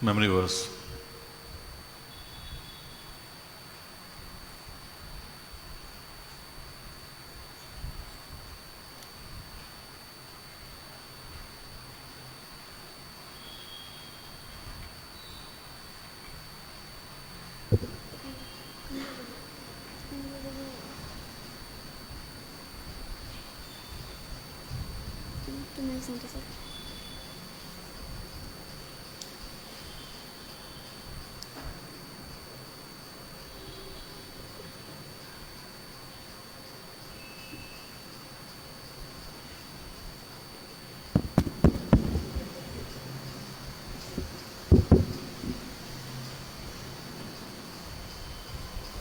Memory verse.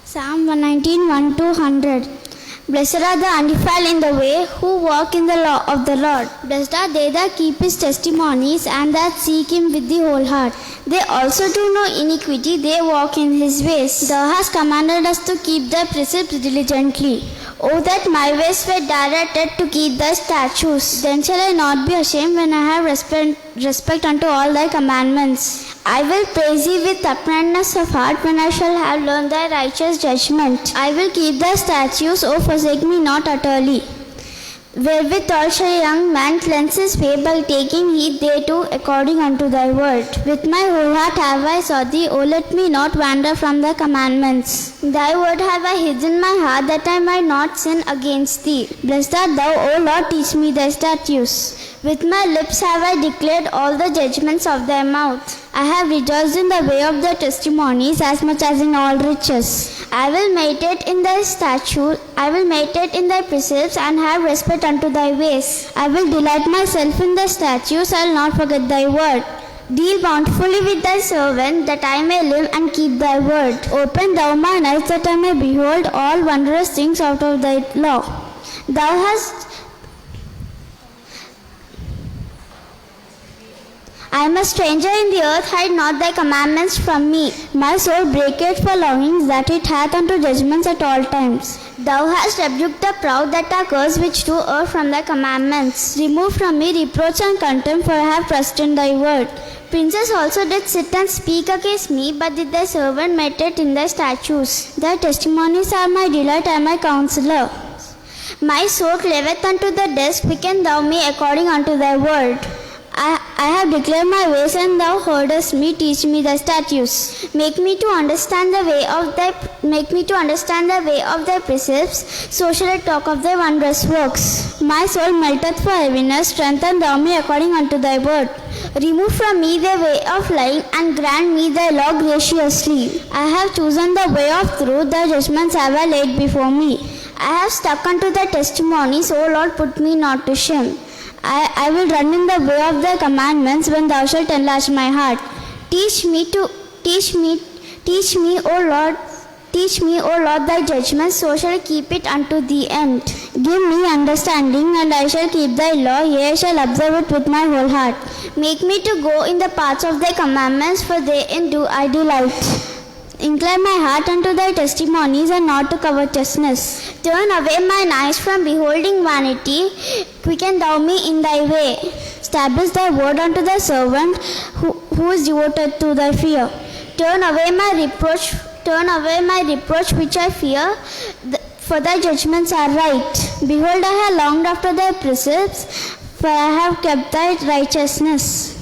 Psalm 119, 1-100. Blessed are the undefiled in the way, who walk in the law of the Lord. Blessed are they that keep his testimonies, and that seek him with the whole heart. They also do no iniquity, they walk in his ways. Thou hast commanded us to keep thy precepts diligently. O that my ways were directed to keep thy statutes. Then shall I not be ashamed when I have respect unto all thy commandments. I will praise thee with uprightness of heart when I shall have learned thy righteous judgment. I will keep thy statutes, O forsake me not utterly. Wherewithal shall a young man cleanse his way by taking heed thereto according unto thy word. With my whole heart have I sought thee, O let me not wander from thy commandments. Thy word have I hid in my heart, that I might not sin against thee. Blessed art thou, O Lord, teach me thy statutes. With my lips have I declared all the judgments of thy mouth. I have rejoiced in the way of thy testimonies as much as in all riches. I will meditate in thy statutes, I will meditate in thy precepts, and have respect unto thy ways. I will delight myself in thy statutes, I will not forget thy word. Deal bountifully with thy servant, that I may live and keep thy word. Open thou mine eyes, that I may behold all wondrous things out of thy law. Thou hast I am a stranger in the earth, hide not thy commandments from me. My soul breaketh for longings, that it hath unto judgments at all times. Thou hast rebuked the proud that are cursed, which do err from thy commandments. Remove from me reproach and contempt, for I have trusted in thy word. Princes also did sit and speak against me, but did thy servant meditate in thy statutes. Thy testimonies are my delight and my counselor. My soul cleaveth unto the dust, quicken thou me according unto thy word. I have declared my ways, and thou heardest me. Teach me thy statutes. Make me to understand the way of thy precepts. So shall I talk of thy wondrous works. My soul melteth for heaviness. Strengthen thou me according unto thy word. Remove from me the way of lying, and grant me thy law graciously. I have chosen the way of truth. Thy judgments have I laid before me. I have stuck unto thy testimonies. O Lord, put me not to shame. I will run in the way of thy commandments when thou shalt enlarge my heart. Teach me, O Lord, thy judgments, so shall I keep it unto the end. Give me understanding, and I shall keep thy law, yea, I shall observe it with my whole heart. Make me to go in the paths of thy commandments, for therein do I delight. Incline my heart unto thy testimonies, and not to covetousness. Turn away mine eyes from beholding vanity. Quicken thou me in thy way. Establish thy word unto thy servant, who is devoted to thy fear. Turn away my reproach which I fear, for thy judgments are right. Behold, I have longed after thy precepts, for I have kept thy righteousness.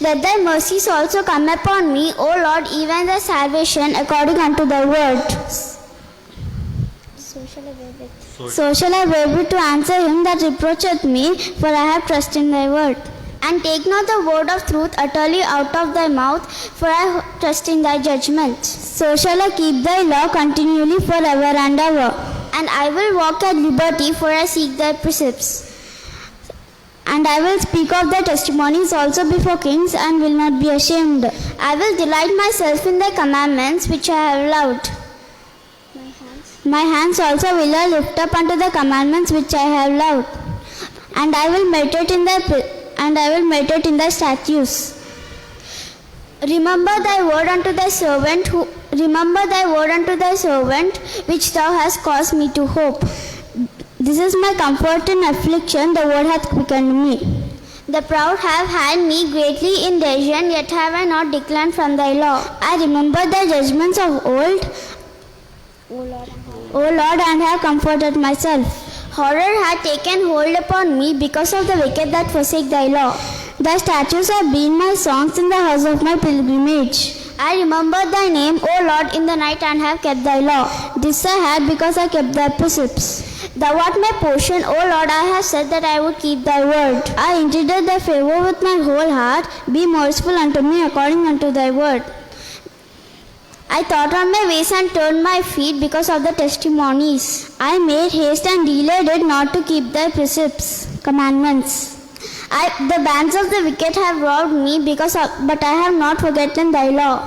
Let thy mercies also come upon me, O Lord, even thy salvation according unto thy word. So shall I wherewith to answer him that reproacheth me, for I have trust in thy word. And take not the word of truth utterly out of thy mouth, for I trust in thy judgments. So shall I keep thy law continually forever and ever. And I will walk at liberty, for I seek thy precepts. And I will speak of thy testimonies also before kings, and will not be ashamed. I will delight myself in thy commandments, which I have loved. My hands also will I lift up unto the commandments which I have loved. And I will meditate in thy statutes. Remember thy word unto thy servant, which thou hast caused me to hope. This is my comfort in affliction, the word hath quickened me. The proud have had me greatly in derision, yet have I not declined from thy law. I remember the judgments of old, O Lord, and have comforted myself. Horror had taken hold upon me because of the wicked that forsake thy law. Thy statutes have been my songs in the house of my pilgrimage. I remembered thy name, O Lord, in the night and have kept thy law. This I had because I kept thy precepts. Thou art my portion, O Lord, I have said that I would keep thy word. I entreated thy favor with my whole heart. Be merciful unto me according unto thy word. I thought on my ways and turned my feet because of the testimonies. I made haste and delayed it not to keep thy precepts, commandments. The bands of the wicked have robbed me but I have not forgotten thy law.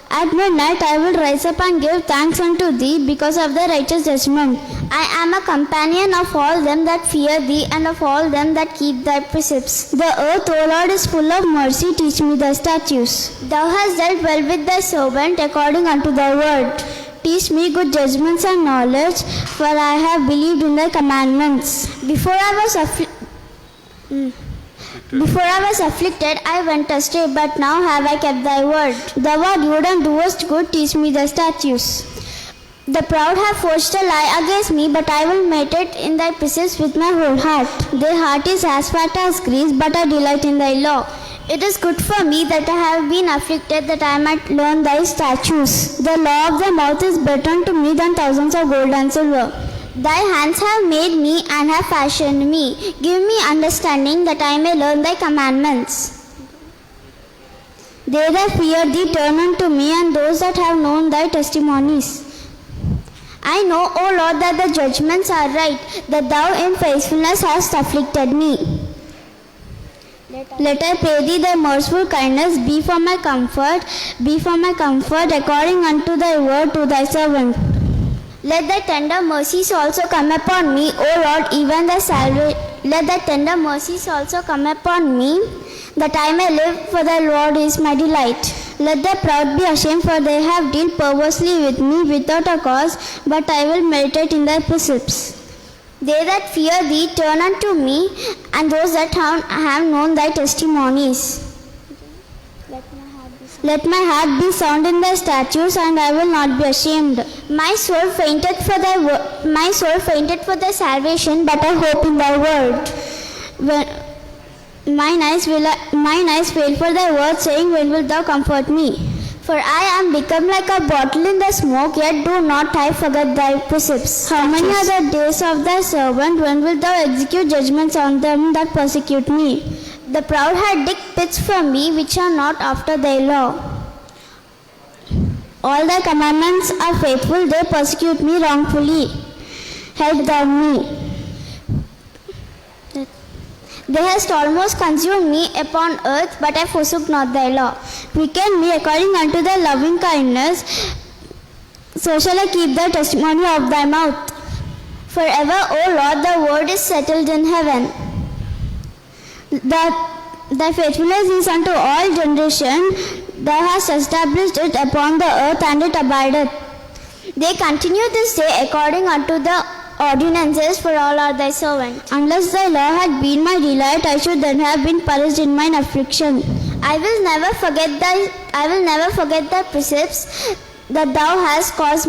At midnight I will rise up and give thanks unto thee because of thy righteous judgment. I am a companion of all them that fear thee and of all them that keep thy precepts. The earth, O Lord, is full of mercy. Teach me thy statutes. Thou hast dealt well with thy servant according unto thy word. Teach me good judgments and knowledge, for I have believed in thy commandments. Before I was afflicted, I went astray, but now have I kept thy word. Thou art good and doest good, teach me thy statutes. The proud have forged a lie against me, but I will meditate in thy precepts with my whole heart. Their heart is as fat as grease, but I delight in thy law. It is good for me that I have been afflicted, that I might learn thy statutes. The law of thy mouth is better unto me than thousands of gold and silver. Thy hands have made me and have fashioned me. Give me understanding that I may learn thy commandments. They that fear thee turn unto me, and those that have known thy testimonies. I know, O Lord, that the judgments are right, that thou in faithfulness hast afflicted me. Let I pray thee thy merciful kindness be for my comfort, according unto thy word to thy servant. Let thy tender mercies also come upon me, O Lord, even thy salvation. Let thy tender mercies also come upon me, that I may live, for thy Lord is my delight. Let the proud be ashamed, for they have dealt perversely with me without a cause, but I will meditate in thy precepts. They that fear thee turn unto me, and those that have known thy testimonies. Let my heart be sound in thy statutes, and I will not be ashamed. My soul fainted for thy salvation, but I hope in thy word. Mine eyes fail for thy word, saying, when wilt thou comfort me? For I am become like a bottle in the smoke, yet do not I forget thy precepts. How many are the days of thy servant? When wilt thou execute judgments on them that persecute me? The proud had dig pits for me, which are not after thy law. All thy commandments are faithful, they persecute me wrongfully. Help thou me. They hast almost consumed me upon earth, but I forsook not thy law. Quicken me according unto thy loving kindness, so shall I keep the testimony of thy mouth. Forever, O Lord, thy word is settled in heaven. Thy faithfulness is unto all generation. Thou hast established it upon the earth, and it abideth. They continue this day according unto the ordinances, for all are thy servants. Unless thy law had been my delight, I should then have been perished in mine affliction. I will never forget thy precepts that thou hast caused.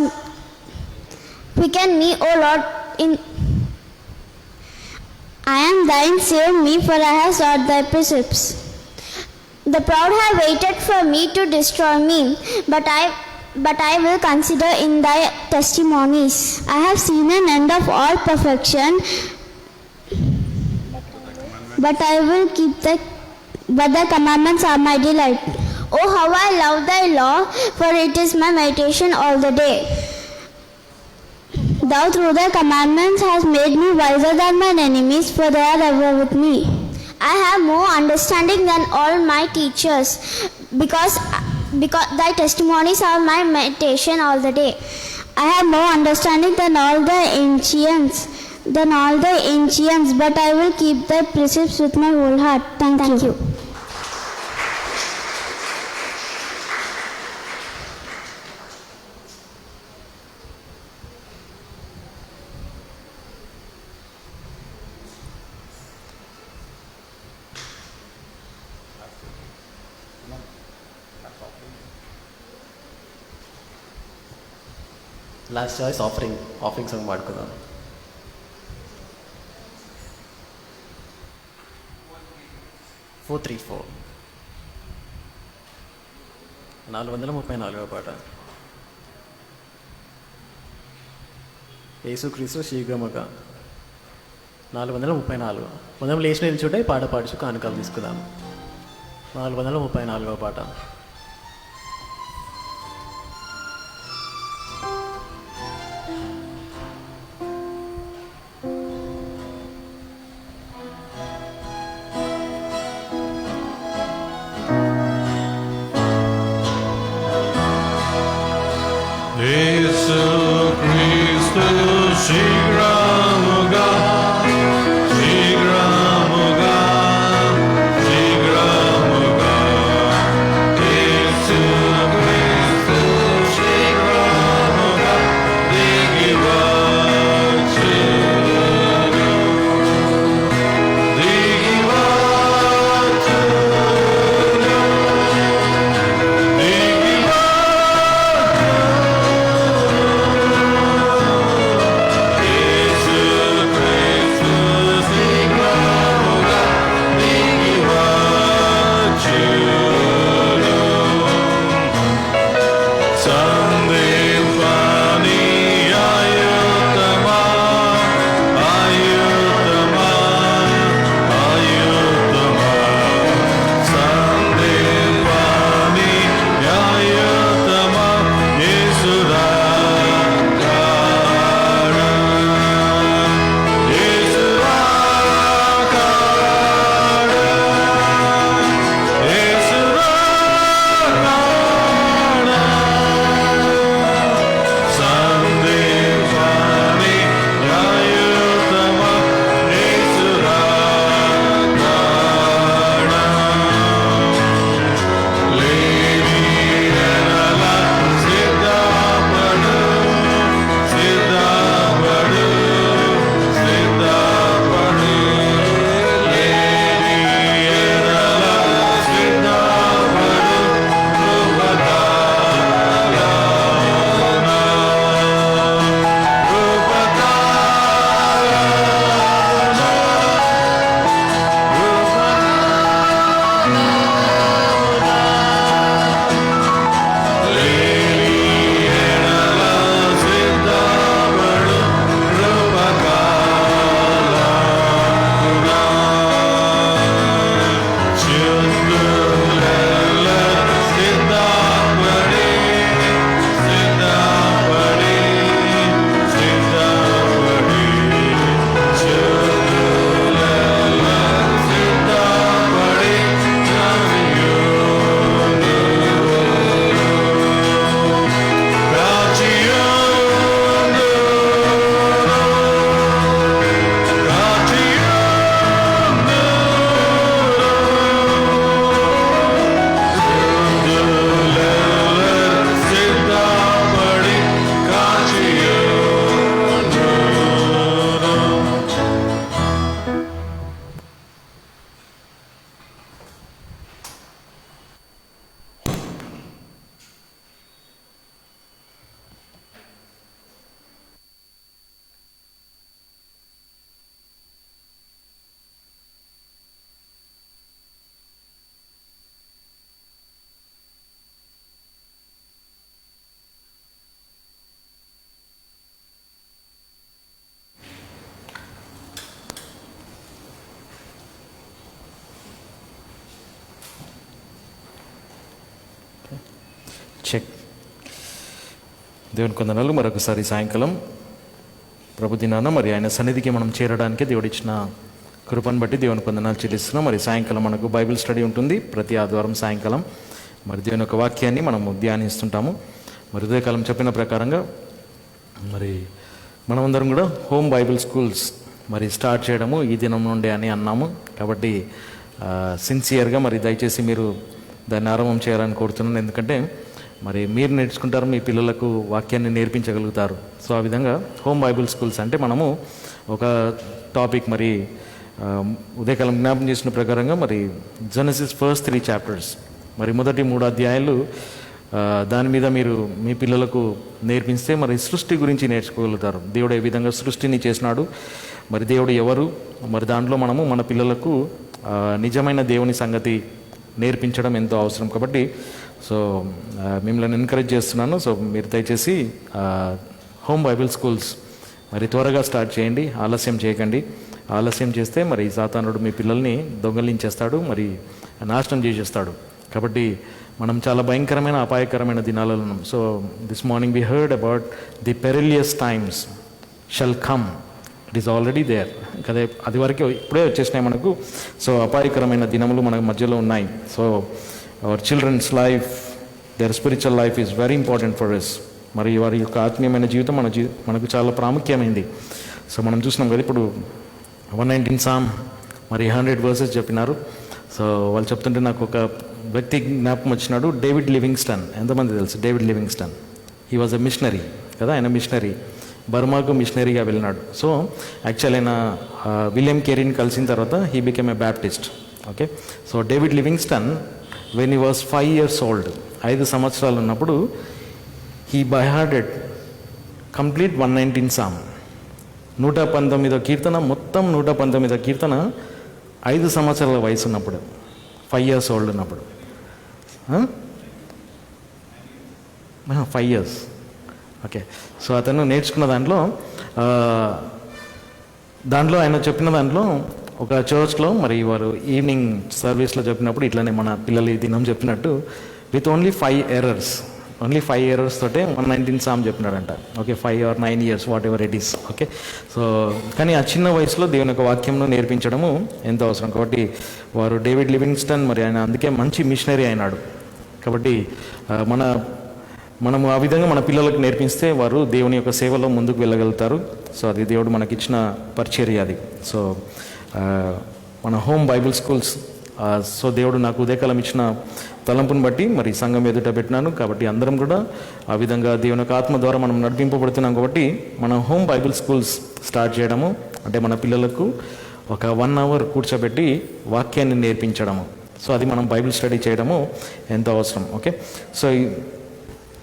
Quicken me, O Lord, I am thine, save me, for I have sought thy precepts. The proud have waited for me to destroy me, but I will consider in thy testimonies. I have seen an end of all perfection, but thy commandments are my delight. Oh, how I love thy law, for it is my meditation all the day. Thou through thy commandments hast made me wiser than mine enemies, for they are ever with me. I have more understanding than all my teachers, because thy testimonies are my meditation all the day. I have more understanding than all the ancients, but I will keep thy precepts with my whole heart. Thank you. Last choice offering song పాడుకుందాం. Four 434వ పాట. యేసుక్రీస్తు శీఘ్రముగా 434. మనం లేచిన నిల్చుంటే పాట పాడుచు కానుకలు తీసుకుందాం. 434వ పాట. శీఘ్రముగా శీఘ్రముగా శీఘ్రముగా యేసు క్రీస్తు శీఘ్రముగా దిగి వచ్చును దిగి వచ్చును దిగి చెక్. దేవుని కొందనాలు మరొకసారి సాయంకాలం ప్రభు దినాన మరి ఆయన సన్నిధికి మనం చేరడానికి దేవుడిచ్చిన కృపను బట్టి దేవుని కొందనాలు చెల్లిస్తున్నాం. మరి సాయంకాలం మనకు బైబిల్ స్టడీ ఉంటుంది ప్రతి ఆదివారం సాయంకాలం. మరి దేవుని యొక్క వాక్యాన్ని మనము ధ్యానిస్తుంటాము. మరి ఉదయకాలం చెప్పిన ప్రకారంగా మరి మనమందరం కూడా హోమ్ బైబిల్ స్కూల్స్ మరి స్టార్ట్ చేయడము ఈ దినం నుండి అని అన్నాము. కాబట్టి సిన్సియర్గా మరి దయచేసి మీరు దాన్ని ఆరంభం చేయాలని కోరుతున్నాను. ఎందుకంటే మరి మీరు నేర్చుకుంటారు, మీ పిల్లలకు వాక్యాన్ని నేర్పించగలుగుతారు. సో ఆ విధంగా హోమ్ బైబిల్ స్కూల్స్ అంటే మనము ఒక టాపిక్ మరి ఉదయకాలం జ్ఞాపం చేసిన ప్రకారంగా మరి జెనసిస్ ఫస్ట్ 3 చాప్టర్స్ మరి మొదటి 3 అధ్యాయాలు దాని మీద మీరు మీ పిల్లలకు నేర్పిస్తే మరి సృష్టి గురించి నేర్చుకోగలుగుతారు. దేవుడు ఏ విధంగా సృష్టిని చేసినాడు, మరి దేవుడు ఎవరు, మరి దాంట్లో మనము మన పిల్లలకు నిజమైన దేవుని సంగతి నేర్పించడం ఎంతో అవసరం. కాబట్టి సో మిమ్మల్ని ఎంకరేజ్ చేస్తున్నాను. సో మీరు దయచేసి హోమ్ బైబిల్ స్కూల్స్ మరి త్వరగా స్టార్ట్ చేయండి, ఆలస్యం చేయకండి. ఆలస్యం చేస్తే మరి సాతానుడు మీ పిల్లల్ని దొంగలించేస్తాడు, మరి నాశనం చేసేస్తాడు. కాబట్టి మనం చాలా భయంకరమైన అపాయకరమైన దినాలలో ఉన్నాం. So this morning we heard about the perilous times shall come. It is already there కదా, అది వరకు ఇప్పుడే వచ్చేసినాయి మనకు. సో అపాయకరమైన దినములు మన మధ్యలో ఉన్నాయి. So our childrens life, their spiritual life is very important for us. మరి వారి యొక్క ఆత్మీయమైన జీవితం మనకు చాలా ప్రాముఖ్యమైంది. సో మనం చూసినాం కదా, ఇప్పుడు 119 సామ్ మరి 100 వర్సెస్ చెప్పినారు. సో వాళ్ళు చెప్తుంటే నాకు ఒక వ్యక్తి జ్ఞాపకం వచ్చినాడు, డేవిడ్ లివింగ్స్టన్. ఎంతమంది తెలుసు David Livingstone? He was a missionary కదా, ఆయన మిషనరీ, బర్మాకు మిషనరీగా వెళ్ళినాడు. సో యాక్చువల్ ఆయన విలియం కేరీని కలిసిన తర్వాత he became a Baptist. Okay, so David Livingstone when he was 5 years old, 5 సంవత్సరాలు ఉన్నప్పుడు he by hearted complete 119 psalm, 119వ కీర్తన, మొత్తం 119వ కీర్తన 5 సంవత్సరాల వయసు ఉన్నప్పుడు, 5 years old ఉన్నప్పుడు. 5 years. ఓకే, సో అతను నేర్చుకున్న దాంట్లో ఆయన చెప్పిన దాంట్లో ఒక చర్చ్లో మరి వారు ఈవినింగ్ సర్వీస్లో చెప్పినప్పుడు ఇట్లనే మన పిల్లలు ఈ దినం చెప్పినట్టు విత్ ఓన్లీ 5 errors తోటే 119 సామ్ చెప్పినాడంట. Okay, 5 or 9 years whatever it is. Okay, so కానీ ఆ చిన్న వయసులో దేవుని యొక్క వాక్యంను నేర్పించడము ఎంతో అవసరం. కాబట్టి వారు డేవిడ్ లివింగ్స్టన్ మరి ఆయన అందుకే మంచి మిషనరీ అయినాడు. కాబట్టి మనము ఆ విధంగా మన పిల్లలకు నేర్పిస్తే వారు దేవుని యొక్క సేవలో ముందుకు వెళ్ళగలుగుతారు. సో అది దేవుడు మనకిచ్చిన పరిచర్య అది. సో మన హోమ్ బైబిల్ స్కూల్స్, సో దేవుడు నాకు ఉదయకాలం ఇచ్చిన తలంపుని బట్టి మరి సంఘం ఎదుట పెట్టినాను. కాబట్టి అందరం కూడా ఆ విధంగా దేవుని యొక్క ఆత్మ ద్వారా మనం నడిపింపబడుతున్నాం. కాబట్టి మన హోమ్ బైబిల్ స్కూల్స్ స్టార్ట్ చేయడము అంటే మన పిల్లలకు ఒక 1 hour కూర్చోబెట్టి వాక్యాన్ని నేర్పించడము. సో అది మనం బైబిల్ స్టడీ చేయడము ఎంతో అవసరం. ఓకే, సో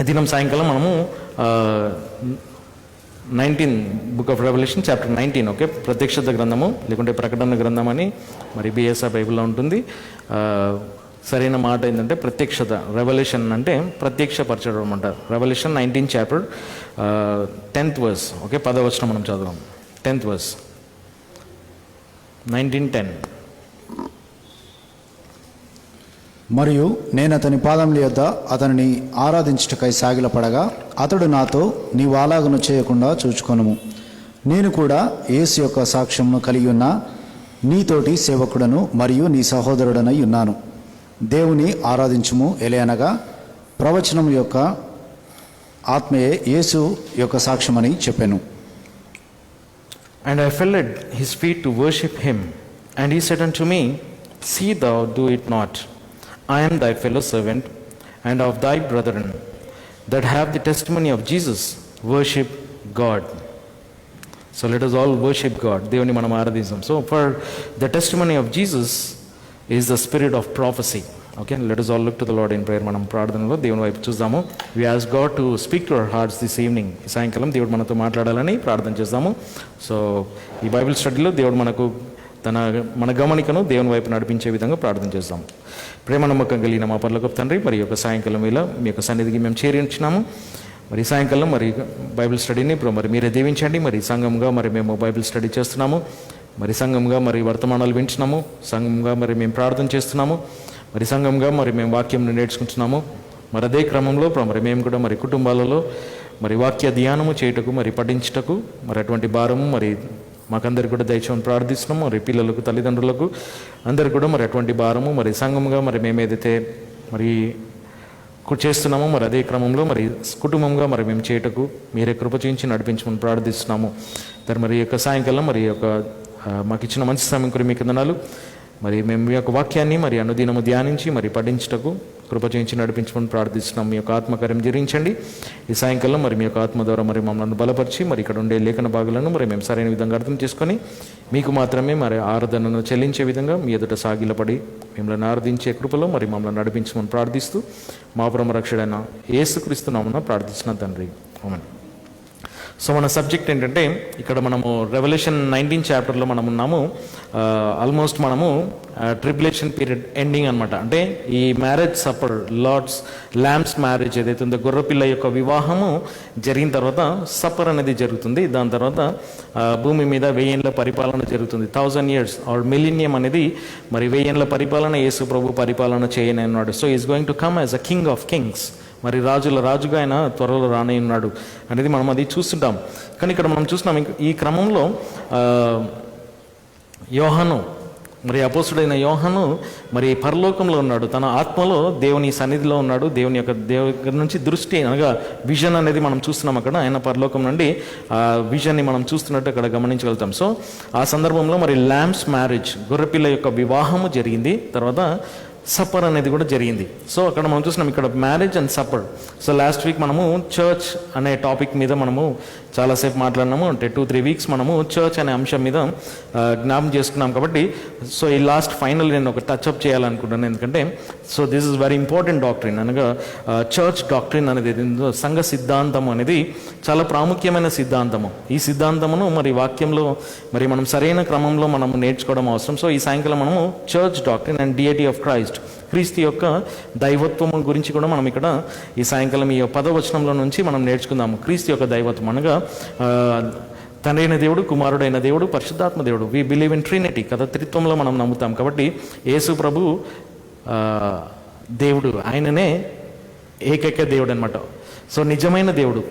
దినం సాయంకాలం మనము 19 book of Revelation chapter 19. Okay, ప్రత్యక్షత గ్రంథము లేకుంటే ప్రకటన గ్రంథం అని మరి బిఎస్ఆర్ బైబిల్లో ఉంటుంది. సరైన మాట ఏంటంటే ప్రత్యక్షత, రెవల్యూషన్ అంటే ప్రత్యక్షపరచడం అనమాట. Revolution 19 chapter 10th verse. Okay, 10వ వచనం మనం చదువుదాం. 10th verse, 19:10. మరియు నేను అతని పాదముల యొద్ద అతనిని ఆరాధించుటకై సాగిలపడగా అతడు నాతో, నీవు అలాగను చేయకుండా చూచుకొనుము, నేను కూడా యేసు యొక్క సాక్ష్యమును కలిగి ఉన్న నీతోటి సేవకుడను మరియు నీ సహోదరుడనై ఉన్నాను. దేవుని ఆరాధించుము, ఎలయనగా ప్రవచనం యొక్క ఆత్మయే యేసు యొక్క సాక్ష్యమని చెప్పాను. And I fell at his feet to worship him, and he said unto me, See thou do it not. I am thy fellow servant and of thy brethren that have the testimony of Jesus. Worship God. So let us all worship God. దేవుని మనం ఆరాధిస్తాం. So for the testimony of Jesus is the spirit of prophecy. Okay, let us all look to the Lord in prayer. మనం ప్రార్థనలో దేవుని వైపు చూద్దాము. We ask God to speak to our hearts this evening. ఈ సాయంకాలం దేవుడు మనతో మాట్లాడాలని ప్రార్థన చేద్దాము. సో ఈ బైబిల్ స్టడీలో దేవుడు మన గమనికను దేవుని వైపు నడిపించే విధంగా ప్రార్థన చేద్దాము. ప్రేమ నమ్మకం కలిగిన మా పరలోకపు తండ్రి, మరి యొక్క సాయంకాలం వేళ మీ యొక్క సన్నిధికి మేము చేరించినాము. మరి సాయంకాలం మరి బైబిల్ స్టడీని ఇప్పుడు మరి మీరే దీవించండి. మరి సంఘంగా మరి మేము బైబిల్ స్టడీ చేస్తున్నాము, మరి సంఘంగా మరి వర్తమానాలు వింటున్నాము, సంఘంగా మరి మేము ప్రార్థన చేస్తున్నాము, మరి సంఘంగా మరి మేము వాక్యం నేర్చుకుంటున్నాము. మరి అదే క్రమంలో మరి మేము కూడా మరి కుటుంబాలలో మరి వాక్య ధ్యానము చేయుటకు మరి పఠించుటకు మరి అటువంటి భారము మరి మాకందరికి కూడా దయచేయమని ప్రార్థిస్తున్నాము. మరి పిల్లలకు, తల్లిదండ్రులకు అందరికి కూడా మరి అటువంటి భారము మరి సంఘంగా మరి మేము ఏదైతే మరి చేస్తున్నామో మరి అదే క్రమంలో మరి కుటుంబంగా మరి మేము చేయటకు మీరే కృప చేయించి నడిపించమని ప్రార్థిస్తున్నాము. మరి యొక్క సాయంకాలం మరి యొక్క మాకు ఇచ్చిన మంచి సమయం కొరకు మీకు వందనాలు. మరి మేము మీ యొక్క వాక్యాన్ని మరి అనుదినము ధ్యానించి మరి పఠించుటకు కృప చేయించి నడిపించమని ప్రార్థిస్తున్నాం. మీ యొక్క ఆత్మకార్యం జరిగించండి. ఈ సాయంకాలం మరి మీ యొక్క ఆత్మ ద్వారా మరి మమ్మల్ని బలపరిచి మరి ఇక్కడ ఉండే లేఖన భాగాలను మరి మేము సరైన విధంగా అర్థం చేసుకొని మీకు మాత్రమే మరి ఆరాధనను చెల్లించే విధంగా మీ ఎదుట సాగిలపడి మిమ్మల్ని ఆరాధించే కృపలో మరి మమ్మల్ని నడిపించమని ప్రార్థిస్తూ మా పరమ రక్షకుడైన యేసుక్రీస్తు నామమున ప్రార్థిస్తున్న తండ్రి, ఆమేన్. సో మన సబ్జెక్ట్ ఏంటంటే ఇక్కడ మనము రెవల్యూషన్ 19 చాప్టర్లో మనం ఉన్నాము. ఆల్మోస్ట్ మనము ట్రిబులేషన్ పీరియడ్ ఎండింగ్ అనమాట. అంటే ఈ marriage supper, Lord's lamb's marriage ఏదైతే ఉందో, గొర్రెపిల్ల యొక్క వివాహము జరిగిన తర్వాత సపర్ అనేది జరుగుతుంది. దాని తర్వాత భూమి మీద 1000 ఏళ్ల పరిపాలన జరుగుతుంది. 1000 years ఆర్ మిలీనియం అనేది మరి 1000 ఏళ్ల పరిపాలన యేసు ప్రభు పరిపాలన చేయనన్నాడు. So is going to come as a king of kings. మరి రాజుల రాజుగా ఆయన త్వరలో రానే ఉన్నాడు అనేది మనం అది చూస్తుంటాం. కానీ ఇక్కడ మనం చూస్తున్నాం ఈ క్రమంలో యోహాను, మరి అపోస్తుడైన యోహాను మరి పరలోకంలో ఉన్నాడు. తన ఆత్మలో దేవుని సన్నిధిలో ఉన్నాడు. దేవుని దగ్గర నుంచి దృష్టి అనగా విజన్ అనేది మనం చూస్తున్నాం. అక్కడ ఆయన పరలోకం నుండి ఆ విజన్ని మనం చూస్తున్నట్టు అక్కడ గమనించగలుగుతాం. సో ఆ సందర్భంలో మరి ల్యాంబ్స్ మ్యారేజ్, గొర్రెపిల్ల యొక్క వివాహము జరిగింది. తర్వాత సప్పర్ అనేది కూడా జరిగింది. సో అక్కడ మనం చూస్తున్నాం ఇక్కడ marriage and supper. So last week మనము చర్చ్ అనే టాపిక్ మీద మనము చాలాసేపు మాట్లాడినాము. అంటే 2-3 వీక్స్ మనము చర్చ్ అనే అంశం మీద జ్ఞాపం చేసుకున్నాం. కాబట్టి సో ఈ లాస్ట్ ఫైనల్ నేను ఒక టచ్అప్ చేయాలనుకుంటున్నాను. ఎందుకంటే so this is very important doctrine. అనగా చర్చ్ డాక్ట్రిన్ అనేది సంఘ సిద్ధాంతం అనేది చాలా ప్రాముఖ్యమైన సిద్ధాంతము. ఈ సిద్ధాంతమును మరి వాక్యంలో మరి మనం సరైన క్రమంలో మనము నేర్చుకోవడం అవసరం. సో ఈ సాయంకాలం మనము church doctrine and deity of Christ, క్రీస్తు యొక్క దైవత్వం గురించి కూడా మనం ఇక్కడ ఈ సాయంకాలం ఈ 10వ వచనంలో నుంచి మనం నేర్చుకుందాము. క్రీస్తు యొక్క దైవత్వం అనగా తండ్రి అయిన దేవుడు, కుమారుడైన దేవుడు, పరిశుద్ధాత్మ దేవుడు. వి బిలీవ్ ఇన్ ట్రినిటీ కదా, త్రిత్వంలో మనం నమ్ముతాం. కాబట్టి యేసు ప్రభు దేవుడు, ఆయననే ఏకైక దేవుడు అనమాట. సో నిజమైన దేవుడు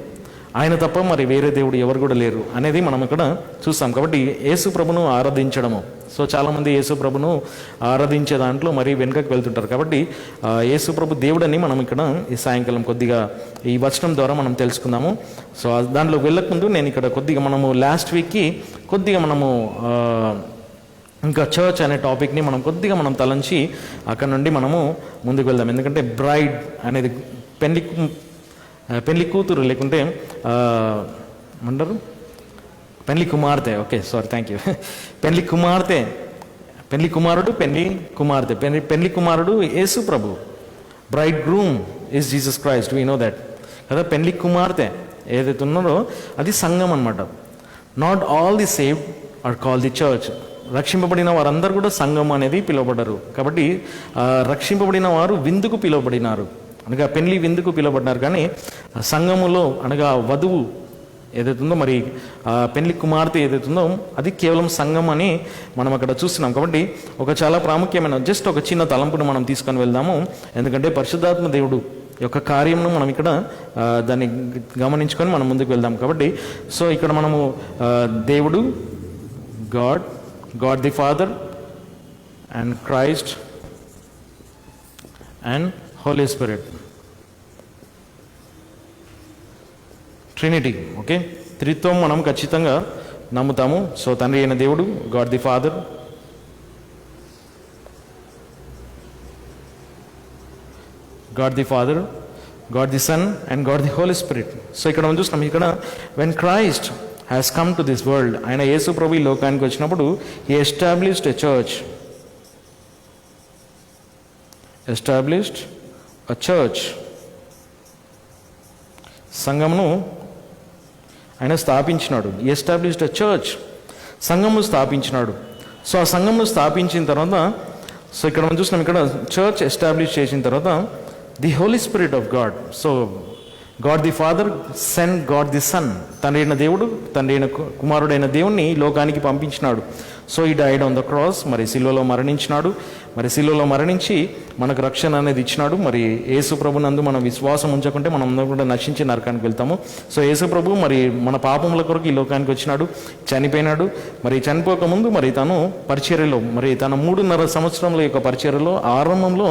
ఆయన తప్ప మరి వేరే దేవుడు ఎవరు కూడా లేరు అనేది మనం ఇక్కడ చూస్తాం. కాబట్టి యేసు ప్రభును ఆరాధించడము. సో చాలామంది యేసు ప్రభును ఆరాధించే దాంట్లో మరి వెనుకకు వెళ్తుంటారు. కాబట్టి యేసు ప్రభు దేవుడని మనం ఇక్కడ ఈ సాయంకాలం కొద్దిగా ఈ వచనం ద్వారా మనం తెలుసుకుందాము. సో దాంట్లో వెళ్ళకముందు నేను ఇక్కడ కొద్దిగా మనము లాస్ట్ వీక్కి కొద్దిగా మనము ఇంకా చర్చ్ అనే టాపిక్ని మనం కొద్దిగా మనం తలంచి అక్కడ నుండి మనము ముందుకు వెళ్దాం. ఎందుకంటే బ్రైడ్ అనేది పెళ్లి కూతురు లేకుంటే ఏమంటారు పెళ్లి కుమార్తె. Okay, sorry, thank you. పెళ్లి కుమార్తె, పెళ్లి కుమారుడు, పెళ్లి కుమార్తె. పెళ్లి కుమారుడు యేసు ప్రభు. Bride groom is Jesus Christ, we know that కదా. పెళ్లి కుమార్తె ఏదైతే ఉన్నారో అది సంఘం అనమాట. Not all the saved are call the church. రక్షింపబడిన వారందరూ కూడా సంఘం అనేది పిలువబడ్డారు. కాబట్టి రక్షింపబడిన వారు విందుకు పిలువబడినారు, అనగా పెళ్లి విందుకు పిలువబడినారు. కానీ సంఘములో అనగా వధువు ఏదైతుందో మరి పెళ్లి కుమార్తె ఏదైతుందో అది కేవలం సంఘం అని మనం అక్కడ చూస్తున్నాం. కాబట్టి ఒక చాలా ప్రాముఖ్యమైన జస్ట్ ఒక చిన్న తలంపును మనం తీసుకొని వెళ్దాము. ఎందుకంటే పరిశుద్ధాత్మ దేవుడు యొక్క కార్యంను మనం ఇక్కడ దాన్ని గమనించుకొని మనం ముందుకు వెళ్దాం. కాబట్టి సో ఇక్కడ మనము దేవుడు, God the Father and Christ and Holy Spirit, Trinity. Okay, త్రిత్వం మనం ఖచ్చితంగా నమ్ముతాము. సో తండ్రి అయిన దేవుడు, God the Father, God the Son and God the Holi Spirit. So ఇక్కడ మనం చూస్తున్నాం ఇక్కడ when Christ has come to this world, ఆయన యేసు ప్రభు ఈ లోకానికి వచ్చినప్పుడు హీ ఎస్టాబ్లిష్డ్ ఎ చర్చ్, సంఘమును ఆయన స్థాపించినాడు. ఎస్టాబ్లిష్డ్ ఎ చర్చ్, సంఘమును స్థాపించినాడు. సో ఆ సంఘమును స్థాపించిన తర్వాత సో ఇక్కడ మనం చూస్తున్నాం ఇక్కడ చర్చ్ ఎస్టాబ్లిష్ చేసిన తర్వాత the Holi spirit of God. So God the father send God the son, తండ్రి అయిన దేవుడు తండ్రి అయిన కుమారుడైన దేవుణ్ణి లోకానికి పంపించినాడు. So he died on the cross, మరి సిలువలో మరణించినాడు. మరి సిలువలో మరణించి మనకు రక్షణ అనేది ఇచ్చినాడు. మరి యేసు ప్రభునందు మనం విశ్వాసం ఉంచకుంటే మనం కూడా నశించి నరకానికి వెళ్తాము. సో యేసు ప్రభు మరి మన పాపముల కొరకు ఈ లోకానికి వచ్చినాడు, చనిపోయినాడు. మరి చనిపోకముందు మరి తను పరిచర్యలో మరి తన 3.5 సంవత్సరంల యొక్క పరిచర్యలో ఆరంభంలో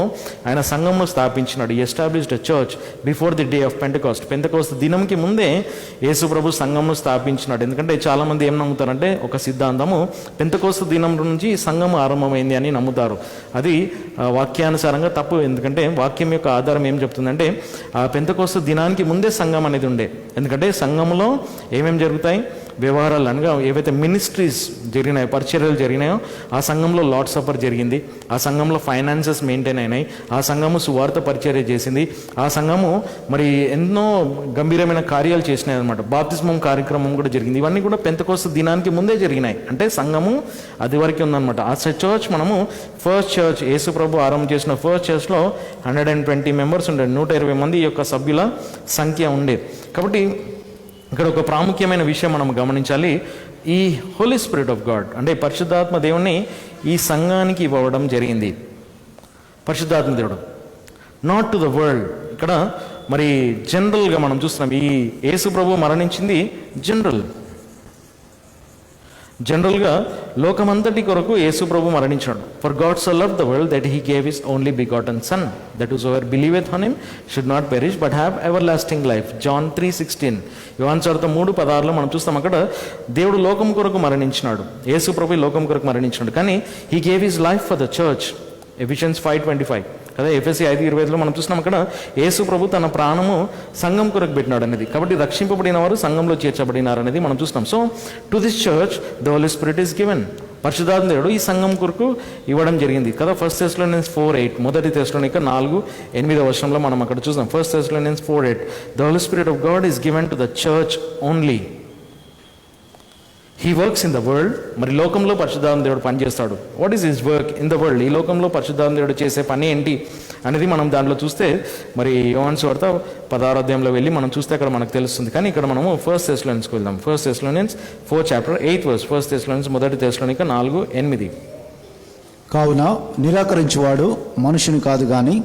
ఆయన సంఘంను స్థాపించినాడు. Established a church before the day of Pentecost దినంకి ముందే యేసు ప్రభు సంఘంను స్థాపించినాడు. ఎందుకంటే చాలామంది ఏం నమ్ముతారంటే ఒక సిద్ధాంతము, పెంతెకోస్తు పెంతెకోస్తు దినం నుంచి సంఘం ఆరంభమైంది అని నమ్ముతారు. అది వాక్యానుసారంగా తప్పు. ఎందుకంటే వాక్యం యొక్క ఆధారం ఏం చెప్తుందంటే ఆ పెంతెకోస్తు దినానికి ముందే సంఘం అనేది ఉండే. ఎందుకంటే సంఘంలో ఏమేమి జరుగుతాయి, వ్యవహారాలు అనగా ఏవైతే మినిస్ట్రీస్ జరిగినాయో, పరిచర్యలు జరిగినాయో ఆ సంఘంలో లార్డ్ సపర్ జరిగింది, ఆ సంఘంలో ఫైనాన్సెస్ మెయింటైన్ అయినాయి, ఆ సంఘము సువార్త పరిచర్య చేసింది, ఆ సంఘము మరి ఎన్నో గంభీరమైన కార్యాలు చేసినాయి అనమాట. బాప్తిస్మం కార్యక్రమం కూడా జరిగింది. ఇవన్నీ కూడా పెంతెకోస్తు దినానికి ముందే జరిగినాయి. అంటే సంఘము అది వరకు ఉందన్నమాట. ఆ చర్చ్ మనము ఫస్ట్ చర్చ్ యేసు ప్రభు ఆరంభం చేసిన ఫస్ట్ చర్చ్లో 120 మెంబర్స్ ఉండే, 120 మంది యొక్క సభ్యుల సంఖ్య ఉండే. కాబట్టి ఇక్కడ ఒక ప్రాముఖ్యమైన విషయం మనం గమనించాలి. ఈ హోలీ స్పిరిట్ ఆఫ్ గాడ్ అంటే పరిశుద్ధాత్మ దేవుణ్ణి ఈ సంఘానికి ఇవ్వడం జరిగింది. పరిశుద్ధాత్మ దేవుడు నాట్ టు ద వరల్డ్. ఇక్కడ మరి జనరల్గా మనం చూస్తున్నాం ఈ యేసు ప్రభు మరణించింది జనరల్గా లోకమంతటి కొరకు యేసు ప్రభు మరణించాడు. For God so loved the world that he gave his only begotten son that whosoever believeth on him should not perish but have everlasting life. John 3:16. యోహాను సువార్త 3:16 మనం చూస్తాం. అక్కడ దేవుడు లోకం కొరకు మరణించినాడు, యేసు ప్రభు లోకం కొరకు మరణించినాడు, కానీ he gave his life for the church. Ephesians 5:25 కదా. ఎఫెసీ 5:25లో మనం చూస్తున్నాం అక్కడ యేసు ప్రభు తన ప్రాణము సంఘం కొరకు పెట్టినాడు అనేది. కాబట్టి రక్షింపబడిన వారు సంఘంలో చేర్చబడినారు అనేది మనం చూస్తున్నాం. So to this church the Holi spirit is given. పరిశుద్ధాత్మ దేవుడు ఈ సంఘం కొరకు ఇవ్వడం జరిగింది కదా. 1 Thessalonians 4:8 మొదటి తెస్సలోనిక 4:8 మనం అక్కడ చూస్తాం. 1 Thessalonians 4:8 the Holi spirit of God is given to the church only. He works in the world. మరి లోకంలో పరిశుద్ధాత్మ దేవుడు పనిచేస్తాడు. What is his work in the world? ఈ లోకంలో పరిశుద్ధాత్మ దేవుడు చేసే పని ఏంటి అనేది మనం దాంట్లో చూస్తే మరి యోహాను సువార్త 16వ అధ్యాయంలో వెళ్ళి మనం చూస్తే అక్కడ మనకు తెలుస్తుంది. కానీ ఇక్కడ మనము 1 Thessaloniansకి వెళ్దాం. 1 Thessalonians 4:8 1 Thessalonians మొదటి తెస్సలోనిక 4:8. కావున నిరాకరించువాడు మనుషుని కాదు గాని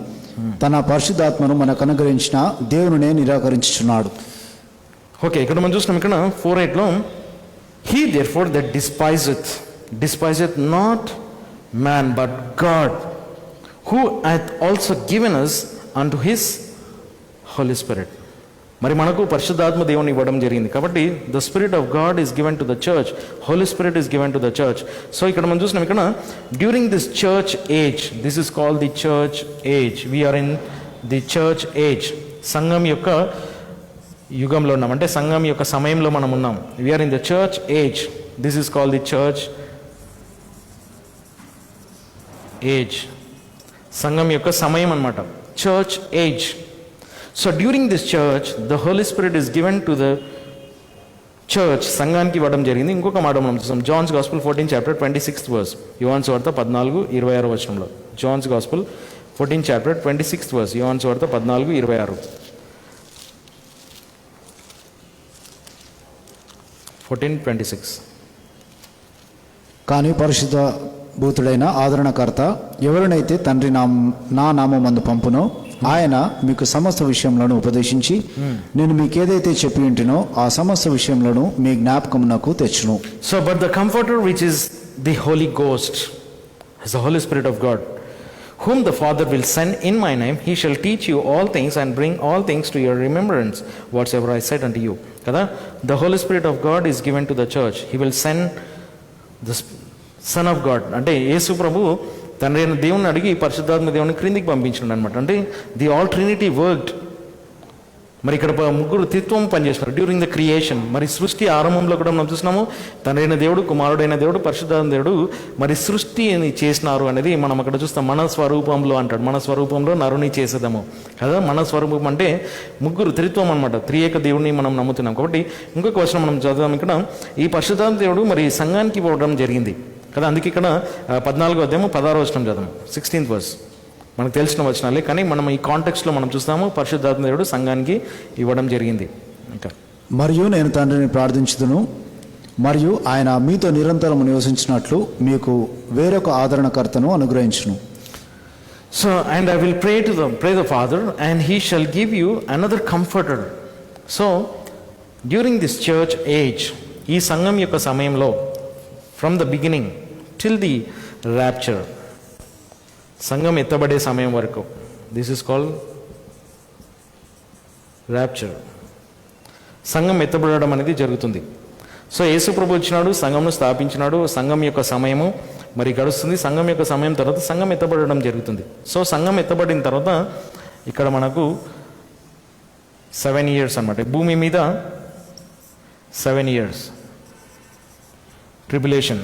తన పరిశుద్ధాత్మను మనకు అనుగ్రహించిన దేవునినే నిరాకరించుచున్నాడు. ఓకే, ఇక్కడ మనం చూస్తున్నాం. ఇక్కడ 4:8లో he therefore that despiseth not man but God, who hath also given us unto his Holy Spirit. మరి మనకు పరిశుద్ధాత్మ దేవుని ఇవ్వడం జరిగింది. కాబట్టి the spirit of God is given to the church, holy spirit is given to the church. So ఇక్కడ మనం చూస్తున్నాం ఇక్కడ during this church age, this is called the church age. We are in the church age. సంఘం యొక్క యుగంలో ఉన్నాం, అంటే సంఘం యొక్క సమయంలో మనం ఉన్నాం. We are in the church age. This is called the church age. సంఘం యొక్క సమయం అన్నమాట, church age. So during this church the Holi spirit is given to the church. సంఘానికి ఇవ్వడం జరిగింది. ఇంకొక మాట మనం చూస్తాం. జాన్స్ గాస్పుల్ 14:26 యోహాను సువార్త 14:26. జాన్స్ గాస్పుల్ 14:26 యోహాను సువార్త 14:26. 14:26. కానీ పరిశుద్ధ భూతుడైన ఆదరణకర్త ఎవరినైతే తండ్రి నా నామమందు పంపునో ఆయన మీకు సమస్త విషయంలోను ఉపదేశించి నేను మీకు ఏదైతే చెప్పి ఉంటినో ఆ సమస్త విషయంలోను మీ జ్ఞాపకమునకు తెచ్చును. So but the Comforter which is the Holy Ghost is the Holi spirit of God, whom the Father will send in my name, he shall teach you all things and bring all things to your remembrance whatsoever I said unto you. Kada, the Holy Spirit of God is given to the church. He will send the Son of God. అంటే యేసు ప్రభు తండ్రి అయిన దేవుని అడిగి పరిశుద్ధాత్మ దేవుని క్రిందికి పంపించాడు అనమాట. అంటే ది ఆల్ ట్రినిటీ వర్క్డ్. మరి ఇక్కడ ముగ్గురు త్రిత్వం పనిచేస్తున్నారు డ్యూరింగ్ ద క్రియేషన్. మరి సృష్టి ఆరంభంలో కూడా మనం చూస్తున్నాము తండ్రైన దేవుడు, కుమారుడైన దేవుడు, పరిశుద్ధాత్మ దేవుడు మరి సృష్టిని చేసినారు అనేది మనం అక్కడ చూస్తాం. మన స్వరూపంలో అంటాడు, మన స్వరూపంలో నరుని చేసేదాము కదా. మన స్వరూపం అంటే ముగ్గురు త్రిత్వం అనమాట, త్రియేక దేవుడిని మనం నమ్ముతున్నాం. కాబట్టి ఇంకొక వచనం మనం చదువుదాం. ఇక్కడ ఈ పరిశుద్ధాత్మ దేవుడు మరి సంఘానికి ఇవ్వడం జరిగింది కదా. అందుకే ఇక్కడ 14వ అధ్యాయం 16వ వచనం చదువు, 16th verse. మనకు తెలిసిన వచనాలే, కానీ మనం ఈ కాంటెక్స్ట్లో మనం చూస్తాము పరిశుద్ధాత్మ దేవుడు సంఘానికి ఇవ్వడం జరిగింది. ఇంకా మరియు నేను తండ్రిని ప్రార్థించుదును, మరియు ఆయన మీతో నిరంతరం నివసించినట్లు మీకు వేరొక ఆదరణకర్తను అనుగ్రహించును. So and I will pray the Father and he shall give you another comforter. So during this church age, ఈ సంఘం యొక్క సమయంలో from the beginning till the rapture, సంఘం ఎత్తబడే సమయం వరకు, దిస్ ఇస్ కాల్డ్ ర్యాప్చర్. సంఘం ఎత్తబడడం అనేది జరుగుతుంది. సో యేసు ప్రభు వచ్చినాడు, సంఘంను స్థాపించినాడు. సంఘం యొక్క సమయము మరి గడుస్తుంది. సంఘం యొక్క సమయం తర్వాత సంఘం ఎత్తబడడం జరుగుతుంది. సో సంఘం ఎత్తబడిన తర్వాత ఇక్కడ మనకు 7 years అన్నమాట. భూమి మీద 7 years ట్రిబులేషన్,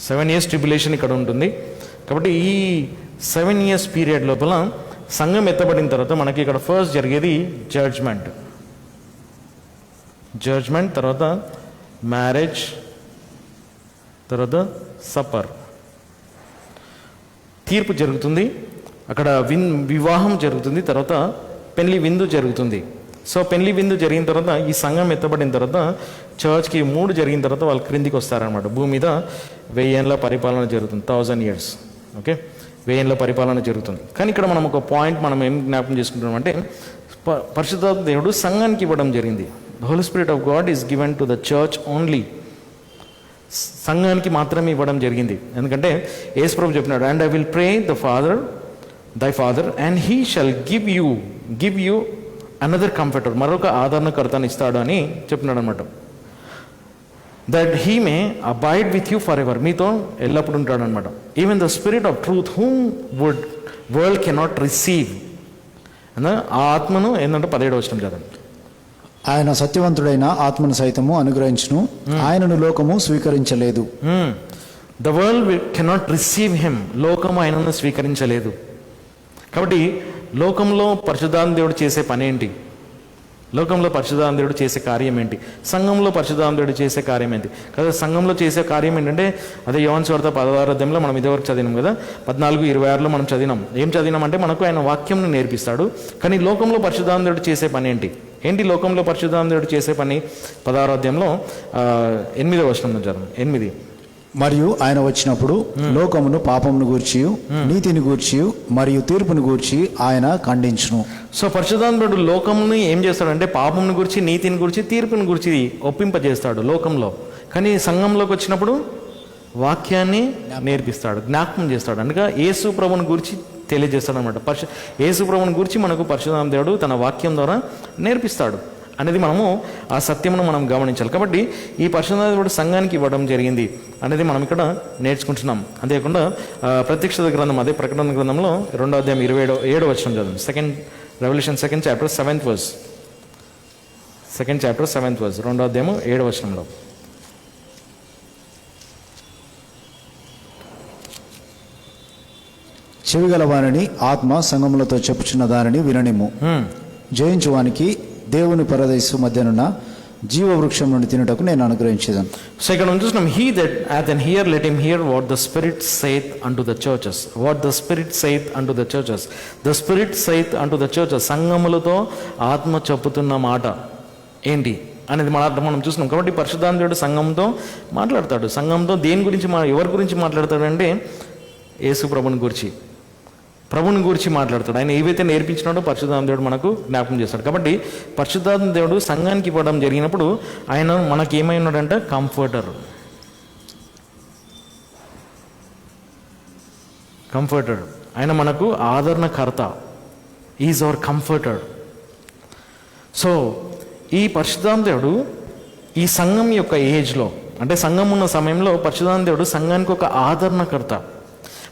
7 years ట్రిబులేషన్ ఇక్కడ ఉంటుంది. కాబట్టి ఈ 7 years పీరియడ్ లోపల సంఘం ఎత్తబడిన తర్వాత మనకి ఇక్కడ ఫస్ట్ జరిగేది జడ్జ్మెంట్, తర్వాత మ్యారేజ్, తర్వాత సప్పర్, తీర్పు జరుగుతుంది. అక్కడ వివాహం జరుగుతుంది, తర్వాత పెళ్లి విందు జరుగుతుంది. సో పెళ్లి విందు జరిగిన తర్వాత ఈ సంఘం ఎత్తబడిన తర్వాత చర్చ్కి 3 జరిగిన తర్వాత వాళ్ళు క్రిందికి వస్తారనమాట. భూమి మీద 1000 ఏళ్ళ పరిపాలన జరుగుతుంది, 1000 years. ఓకే, 1000 ఏళ్ళ పరిపాలన జరుగుతుంది. కానీ ఇక్కడ మనం ఒక పాయింట్ మనం ఏం జ్ఞాపకం చేసుకుంటున్నాం అంటే పరిశుద్ధాత్మ దేవుడు సంఘానికి ఇవ్వడం జరిగింది. The Holi spirit of God is given to the church only. సంఘానికి మాత్రమే ఇవ్వడం జరిగింది. ఎందుకంటే యేసు ప్రభు చెప్పినాడు, అండ్ ఐ విల్ ప్రే దై father and he shall give you another comforter, మరొక ఆదరణకర్తను ఇస్తాడు అని చెప్పినాడు అనమాట. That he may abide with you for ever, మీతో ఎల్లప్పుడు ఉంటాడు అనమాట. Even the spirit of truth whom world cannot receive. ఆ ఆత్మను ఏంటంటే 17వ వచనం చదవండి. ఆయన సత్యవంతుడైన ఆత్మను సైతము అనుగ్రహించును, ఆయనను లోకము స్వీకరించలేదు. The world cannot receive him, లోకము ఆయనను స్వీకరించలేదు. కాబట్టి లోకంలో పరిశుద్ధాత్మ దేవుడు చేసే పని ఏంటి? లోకంలో పరిశుద్ధాత్మ దేవుడు చేసే కార్యం ఏంటి? సంఘంలో పరిశుద్ధాత్మ దేవుడు చేసే కార్యం ఏంటి? కదా సంఘంలో చేసే కార్యం ఏంటంటే అదే యోహాను సువార్త 16వ అధ్యాయంలో మనం ఇదివరకు చదివినాం కదా, 14:26లో మనం చదివినాం. ఏం చదివినామంటే మనకు ఆయన వాక్యంను నేర్పిస్తాడు. కానీ లోకంలో పరిశుద్ధాత్మ దేవుడు చేసే పని ఏంటి లోకంలో పరిశుద్ధాత్మ దేవుడు చేసే పని? 16వ అధ్యాయంలో 8వ వచనం చదవండి. 8. మరియు ఆయన వచ్చినప్పుడు లోకమును పాపమును గూర్చి, నీతిని గూర్చి మరియు తీర్పును గూర్చి ఆయన ఖండించును. సో పరిశుద్ధాత్ముడు లోకంని ఏం చేస్తాడంటే పాపంను గురించి, నీతిని గురించి, తీర్పుని గురించి ఒప్పింపజేస్తాడు లోకంలో. కానీ సంఘంలోకి వచ్చినప్పుడు వాక్యాన్ని నేర్పిస్తాడు, జ్ఞాపకం చేస్తాడు. అనగా యేసు ప్రభుని గురించి తెలియజేస్తాడు అనమాట. యేసు ప్రభుని గురించి మనకు పరిశుద్ధాత్మ దేవుడు తన వాక్యం ద్వారా నేర్పిస్తాడు అనేది మనము ఆ సత్యమును మనం గమనించాలి. కాబట్టి ఈ పరిశుద్ధాత్మ దేవుడు సంఘానికి ఇవ్వడం జరిగింది అనేది మనం ఇక్కడ నేర్చుకుంటున్నాం. అంతేకాకుండా ప్రత్యక్షత గ్రంథం, అదే ప్రకటన గ్రంథంలో 2వ అధ్యాయం 27వ వచనం చదువు. Revolution 2nd chapter 7th verse. 2nd chapter 7th verse, 2వ అధ్యాయము 7వ వచనంలో. చెవిగల వారిని ఆత్మ సంగములతో చెప్పుచున్న దానిని విననిమ్ము. జయించువానికి దేవుని పరదేశు మధ్యనున్న జీవవృక్షం నుండి తినుటకు నేను అనుగ్రహించేదాను. సో ఇక్కడ చూస్తున్నాం, he that hath an ear let him hear what the Spirit saith unto the churches. What the Spirit saith unto the churches. The Spirit saith unto the churches. సంఘములతో ఆత్మ చెప్పుతున్న మాట ఏంటి అనేది మనం చూస్తున్నాం. కాబట్టి పరిశుద్ధాత్మ దేవుడు సంఘంతో మాట్లాడతాడు. సంఘంతో దేని గురించి ఎవరి గురించి మాట్లాడతాడంటే యేసు ప్రభుని గురించి మాట్లాడతాడు. ఆయన ఏవైతే నేర్పించినాడో పరిశుద్ధాత్మ దేవుడు మనకు జ్ఞాపకం చేస్తాడు. కాబట్టి పరిశుద్ధాత్మ దేవుడు సంఘానికి ఇవ్వడం జరిగినప్పుడు ఆయన మనకి ఏమై ఉన్నాడంటే కంఫర్టర్. ఆయన మనకు ఆదరణకర్త. Is our comforter. సో ఈ పరిశుద్ధాత్మ దేవుడు ఈ సంఘం యొక్క ఏజ్లో, అంటే సంఘం ఉన్న సమయంలో పరిశుద్ధాత్మ దేవుడు సంఘానికి ఒక ఆదరణకర్త.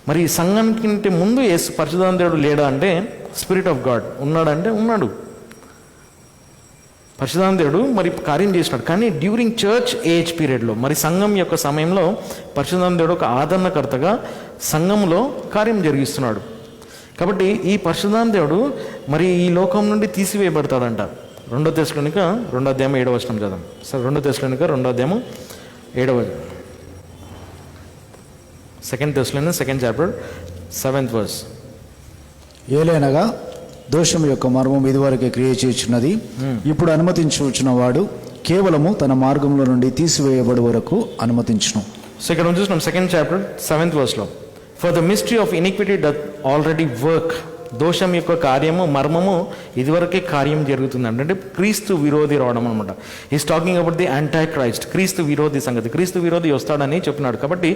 మరి సంఘానికి ముందు పరిశుద్ధాత్మ దేవుడు లేడా అంటే స్పిరిట్ ఆఫ్ గాడ్ ఉన్నాడంటే ఉన్నాడు. పరిశుద్ధాత్మ దేవుడు మరి కార్యం చేసినాడు. కానీ డ్యూరింగ్ చర్చ్ ఏజ్ పీరియడ్లో, మరి సంఘం యొక్క సమయంలో పరిశుద్ధాత్మ దేవుడు ఒక ఆదరణకర్తగా సంఘంలో కార్యం జరిగిస్తున్నాడు. కాబట్టి ఈ పరిశుద్ధాత్మ దేవుడు మరి ఈ లోకం నుండి తీసివేయబడతాడంట. 2 తెస్సలోనిక 2వ అధ్యాయం 7వ వచనం చదవం. సరే, 2 తెస్సలోనిక 2వ అధ్యాయం 7వ. 2 Thessalonians 2nd chapter 7th verse. ఏలైనగా దోషం యొక్క మర్మం ఇదివరకే క్రియ చేయుచున్నది. ఇప్పుడు అనుమతించుచున్న వాడు కేవలము తన మార్గంలో నుండి తీసివేయబడి వరకు అనుమతించును. సో ఇక్కడ చూస్తున్నాం 2nd chapter 7th verse లో, for the mystery of iniquity doth already work. దోషం యొక్క కార్యము, మర్మము ఇదివరకే కార్యం జరుగుతుంది. అంటే క్రీస్తు విరోధి రావడం అనమాట. Is talking about the anti Christ. క్రీస్తు విరోధి సంగతి. క్రీస్తు విరోధి వస్తాడని చెప్పినాడు. కాబట్టి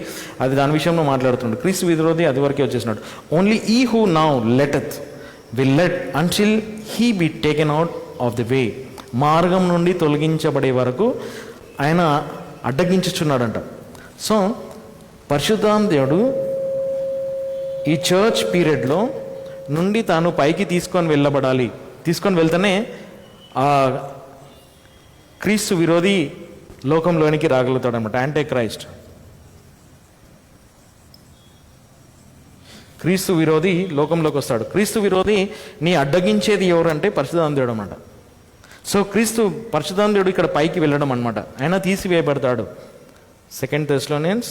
అది దాని విషయంలో మాట్లాడుతున్నాడు. క్రీస్తు విరోధి అది వరకే వచ్చేసినాడు. Only he who now letteth will let until he be taken out of the way. మార్గం నుండి తొలగించబడే వరకు ఆయన అడ్డగించుచున్నాడంట. సో పరిశుద్ధాత్మ దేవుడు ఈ చర్చ్ పీరియడ్లో నుండి తాను పైకి తీసుకొని వెళ్తేనే ఆ క్రీస్తు విరోధి లోకంలోనికి రాగలుగుతాడు అనమాట. యాంటీ క్రైస్ట్, క్రీస్తు విరోధి లోకంలోకి వస్తాడు. క్రీస్తు విరోధి నీ అడ్డగించేది ఎవరంటే పరిశుద్ధాత్మ దేవుడు అన్నమాట. సో పరిశుద్ధాత్మ దేవుడు ఇక్కడ పైకి వెళ్ళడం అనమాట. ఆయన తీసివేయబడతాడు. 2 Thessalonians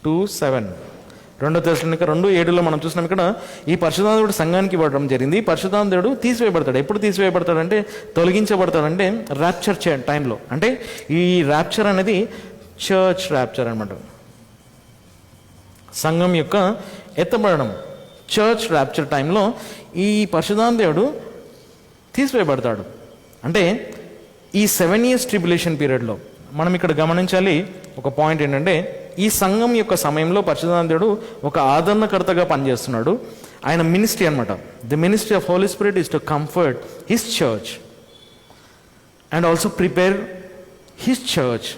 2:7, 2 Thessalonica 2:7 మనం చూసినాం. ఇక్కడ ఈ పరిశుద్ధాత్మ దేవుడు సంఘానికి ఇవ్వడం జరిగింది. పరిశుద్ధాత్మ దేవుడు తీసివేయబడతాడు. ఎప్పుడు తీసివేయబడతాడంటే, తొలగించబడతాడంటే ర్యాప్చర్ టైంలో. అంటే ఈ ర్యాప్చర్ అనేది చర్చ్ ర్యాప్చర్ అనమాట, సంఘం యొక్క ఎత్తబడడం. చర్చ్ ర్యాప్చర్ టైంలో ఈ పరిశుద్ధాత్మ దేవుడు తీసివేయబడతాడు. అంటే ఈ 7 years ట్రిబ్యులేషన్ పీరియడ్లో మనం ఇక్కడ గమనించాలి ఒక పాయింట్ ఏంటంటే, ఈ సంఘం యొక్క సమయంలో పరిశుద్ధాత్మ దేవుడు ఒక ఆదరణకర్తగా పనిచేస్తున్నాడు. ఆయన మినిస్ట్రీ అనమాట. The ministry of holy spirit is to comfort his church and also prepare his church,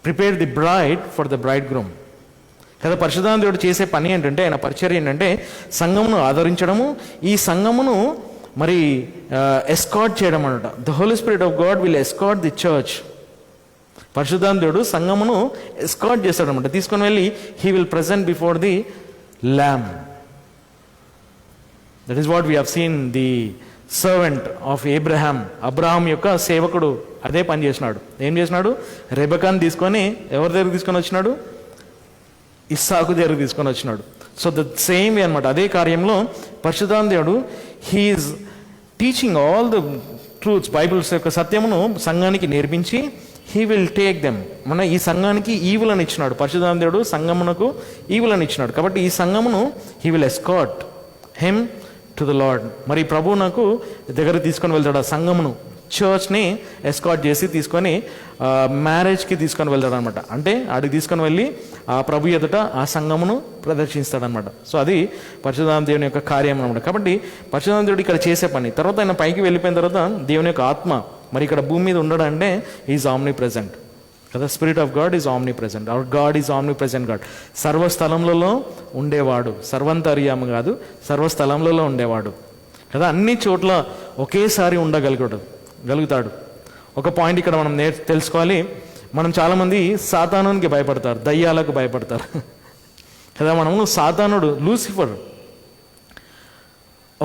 prepare the bride for the bridegroom కదా. పరిశుద్ధాత్మ దేవుడు చేసే పని ఏంటంటే, ఆయన పరిచర్య ఏంటంటే సంఘమును ఆదరించడము, ఈ సంఘమును మరి ఎస్కార్ట్ చేయడం అనమాట. The Holi spirit of God will escort the church. పరిశుద్ధాత్మ దేవుడు సంఘమును ఎస్కార్ట్ చేస్తాడు అనమాట. తీసుకొని వెళ్ళి he will present before the lamb. That is what we have seen the servant of Abraham యొక్క సేవకుడు అదే పని చేసినాడు. ఏం చేసినాడు? రెబెకాను తీసుకొని ఎవరి దగ్గర తీసుకొని వచ్చినాడు? ఇస్సాకు దగ్గరకు తీసుకొని వచ్చినాడు. సో ద సేమ్ వే అనమాట. అదే కార్యంలో పరిశుద్ధాత్మ దేవుడు he is teaching all the truths, Bible's యొక్క సత్యమును సంఘానికి నేర్పించి హీ విల్ టేక్ దెమ్. మన ఈ సంఘానికి ఈవులను ఇచ్చినాడు. పరిశుద్ధాత్మ దేవుడు సంఘమునకు ఈవులను ఇచ్చినాడు. కాబట్టి ఈ సంఘమును he will escort him to the lord. మరి ప్రభు నాకు దగ్గర తీసుకొని వెళ్తాడు. ఆ సంఘమును, చర్చ్ని ఎస్కార్ట్ చేసి తీసుకొని మ్యారేజ్కి తీసుకొని వెళ్తాడు అనమాట. అంటే ఆడికి తీసుకొని వెళ్ళి ఆ ప్రభు ఎదుట ఆ సంఘమును ప్రదర్శిస్తాడనమాట. సో అది పరిశుద్ధాత్మ దేవుని యొక్క కార్యం అనమాట. కాబట్టి పరిశుద్ధాత్మ దేవుడు ఇక్కడ చేసే పని. తర్వాత ఆయన పైకి వెళ్ళిపోయిన తర్వాత దేవుని యొక్క ఆత్మ మరి ఇక్కడ భూమి మీద ఉండడం అంటే ఈజ్ ఆమ్ని ప్రెజెంట్ కదా. Spirit of God is omnipresent. Our God is omnipresent God. సర్వస్థలములలో ఉండేవాడు, సర్వంతర్యాము కాదు, సర్వస్థలములలో ఉండేవాడు కదా. అన్ని చోట్ల ఒకేసారి ఉండగలుగుతాడు. ఒక పాయింట్ ఇక్కడ మనం తెలుసుకోవాలి. మనం చాలామంది సాతానునికి భయపడతారు, దయ్యాలకు భయపడతారు కదా. మనము సాతానుడు లూసిఫర్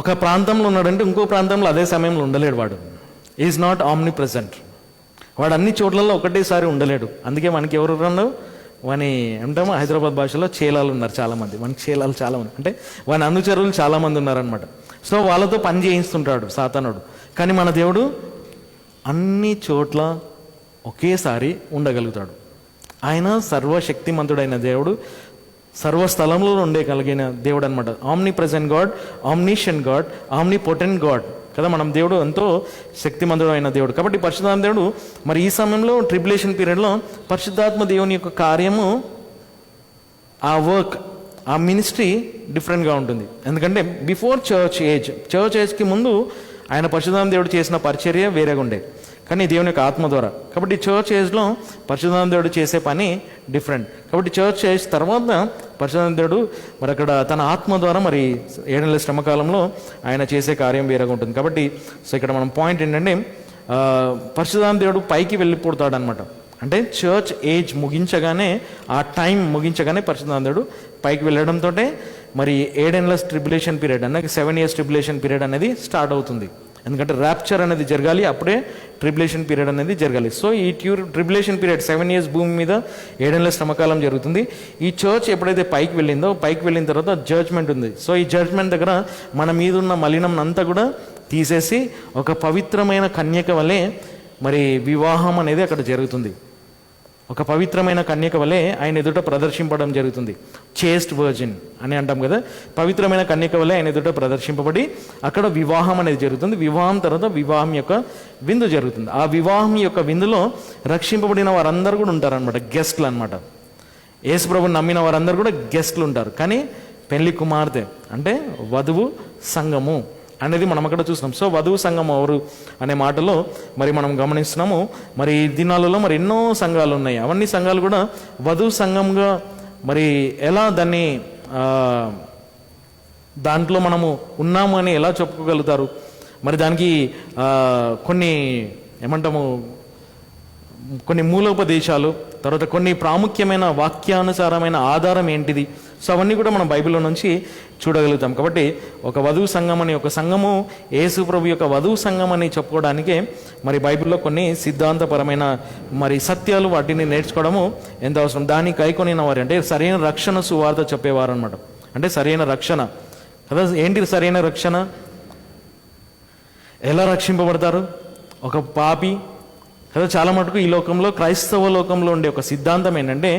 ఒక ప్రాంతంలో ఉన్నాడంటే ఇంకో ప్రాంతంలో అదే సమయంలో ఉండలేడు. వాడు ఈజ్ నాట్ ఆమ్ని ప్రెజెంట్. వాడు అన్ని చోట్లలో ఒకటేసారి ఉండలేడు. అందుకే మనకి ఎవరు ఉన్నావు వాని అంటాము హైదరాబాద్ భాషలో చేలాలు ఉన్నారు చాలామంది. మనకి చేలాలు చాలామంది అంటే వాని అనుచరులు చాలామంది ఉన్నారనమాట. సో వాళ్ళతో పని చేయిస్తుంటాడు సాతానుడు. కానీ మన దేవుడు అన్ని చోట్ల ఒకేసారి ఉండగలుగుతాడు. ఆయన సర్వశక్తిమంతుడైన దేవుడు, సర్వస్థలంలో ఉండగలిగిన దేవుడు అనమాట. Omni present God, omniscient God, omni potent God కదా. మనం దేవుడు ఎంతో శక్తిమంతుడు అయిన దేవుడు. కాబట్టి పరిశుద్ధాత్మ దేవుడు మరి ఈ సమయంలో ట్రిబ్యులేషన్ పీరియడ్లో పరిశుద్ధాత్మ దేవుని యొక్క కార్యము, ఆ వర్క్, ఆ మినిస్ట్రీ డిఫరెంట్గా ఉంటుంది. ఎందుకంటే బిఫోర్ చర్చ్ ఏజ్కి ముందు ఆయన పరిశుద్ధాత్మ దేవుడు చేసిన పరిచర్య వేరేగా ఉండే, కానీ దేవుని యొక్క ఆత్మ ద్వారా. కాబట్టి చర్చ్ ఏజ్లో పరిశుద్ధాత్మ దేవుడు చేసే పని డిఫరెంట్. కాబట్టి చర్చ్ ఏజ్ తర్వాత పరిశుద్ధాత్మ దేవుడు మరి అక్కడ తన ఆత్మ ద్వారా మరి 7 నెలల శ్రమకాలంలో ఆయన చేసే కార్యం వేరేగా ఉంటుంది. కాబట్టి సో ఇక్కడ మనం పాయింట్ ఏంటంటే పరిశుద్ధాత్మ దేవుడు పైకి వెళ్ళిపోతాడు అనమాట. అంటే చర్చ్ ఏజ్ ముగించగానే, ఆ టైం ముగించగానే పరిశుద్ధాత్మ దేవుడు పైకి వెళ్ళడంతో మరి 7 నెలల ట్రిబ్యులేషన్ పీరియడ్ అన్న 7 years ట్రిబ్యులేషన్ పీరియడ్ అనేది స్టార్ట్ అవుతుంది. ఎందుకంటే ర్యాప్చర్ అనేది జరగాలి, అప్పుడే ట్రిబ్యులేషన్ పీరియడ్ అనేది జరగాలి. సో ఈ ట్రిబ్యులేషన్ పీరియడ్ 7 years భూమి మీద 7 నెలల శ్రమకాలం జరుగుతుంది. ఈ చర్చ్ ఎప్పుడైతే పైకి వెళ్ళిన తర్వాత జడ్జ్మెంట్ ఉంది. సో ఈ జడ్జ్మెంట్ దగ్గర మన మీద ఉన్న మలినం అంతా కూడా తీసేసి ఒక పవిత్రమైన కన్యక వలె మరి వివాహం అనేది అక్కడ జరుగుతుంది. ఒక పవిత్రమైన కన్యక వలె ఆయన ఎదుట ప్రదర్శింపడం జరుగుతుంది. చేస్ట్ వర్జిన్ అని అంటాం కదా. పవిత్రమైన కన్యక వలె ఆయన ఎదుట ప్రదర్శింపబడి అక్కడ వివాహం అనేది జరుగుతుంది. వివాహం తర్వాత వివాహం యొక్క విందు జరుగుతుంది. ఆ వివాహం యొక్క విందులో రక్షింపబడిన వారందరూ కూడా ఉంటారనమాట, గెస్ట్లు అనమాట. యేసుప్రభుని నమ్మిన వారందరూ కూడా గెస్ట్లు ఉంటారు. కానీ పెళ్లి కుమార్తె అంటే వధువు సంఘము అనేది మనం అక్కడ చూస్తున్నాం. సో వధువు సంఘం ఎవరు అనే మాటలో మరి మనం గమనిస్తున్నాము. మరి ఈ దినాలలో మరి ఎన్నో సంఘాలు ఉన్నాయి. అవన్నీ సంఘాలు కూడా వధువు సంఘంగా మరి ఎలా దాన్ని దాంట్లో మనము ఉన్నాము అని ఎలా చెప్పుకోగలుగుతారు? మరి దానికి కొన్ని ఏమంటాము, కొన్ని మూలోపదేశాలు, తర్వాత కొన్ని ప్రాముఖ్యమైన వాక్యానుసారమైన ఆధారం ఏంటిది, సో అవన్నీ కూడా మనం బైబిల్లో నుంచి చూడగలుగుతాం. కాబట్టి ఒక వధువు సంఘం అని, ఒక సంఘము యేసు ప్రభు యొక్క వధువు సంఘం అని చెప్పుకోవడానికే మరి బైబిల్లో కొన్ని సిద్ధాంతపరమైన మరి సత్యాలు, వాటిని నేర్చుకోవడము ఎంత అవసరం. దాన్ని కైకొనిన వారు అంటే సరైన రక్షణ సువార్త చెప్పేవారు అనమాట. అంటే సరైన రక్షణ కదా. ఏంటి సరైన రక్షణ? ఎలా రక్షింపబడతారు? ఒక పాపి కదా. చాలా మటుకు ఈ లోకంలో, క్రైస్తవ లోకంలో ఉండే ఒక సిద్ధాంతం ఏంటంటే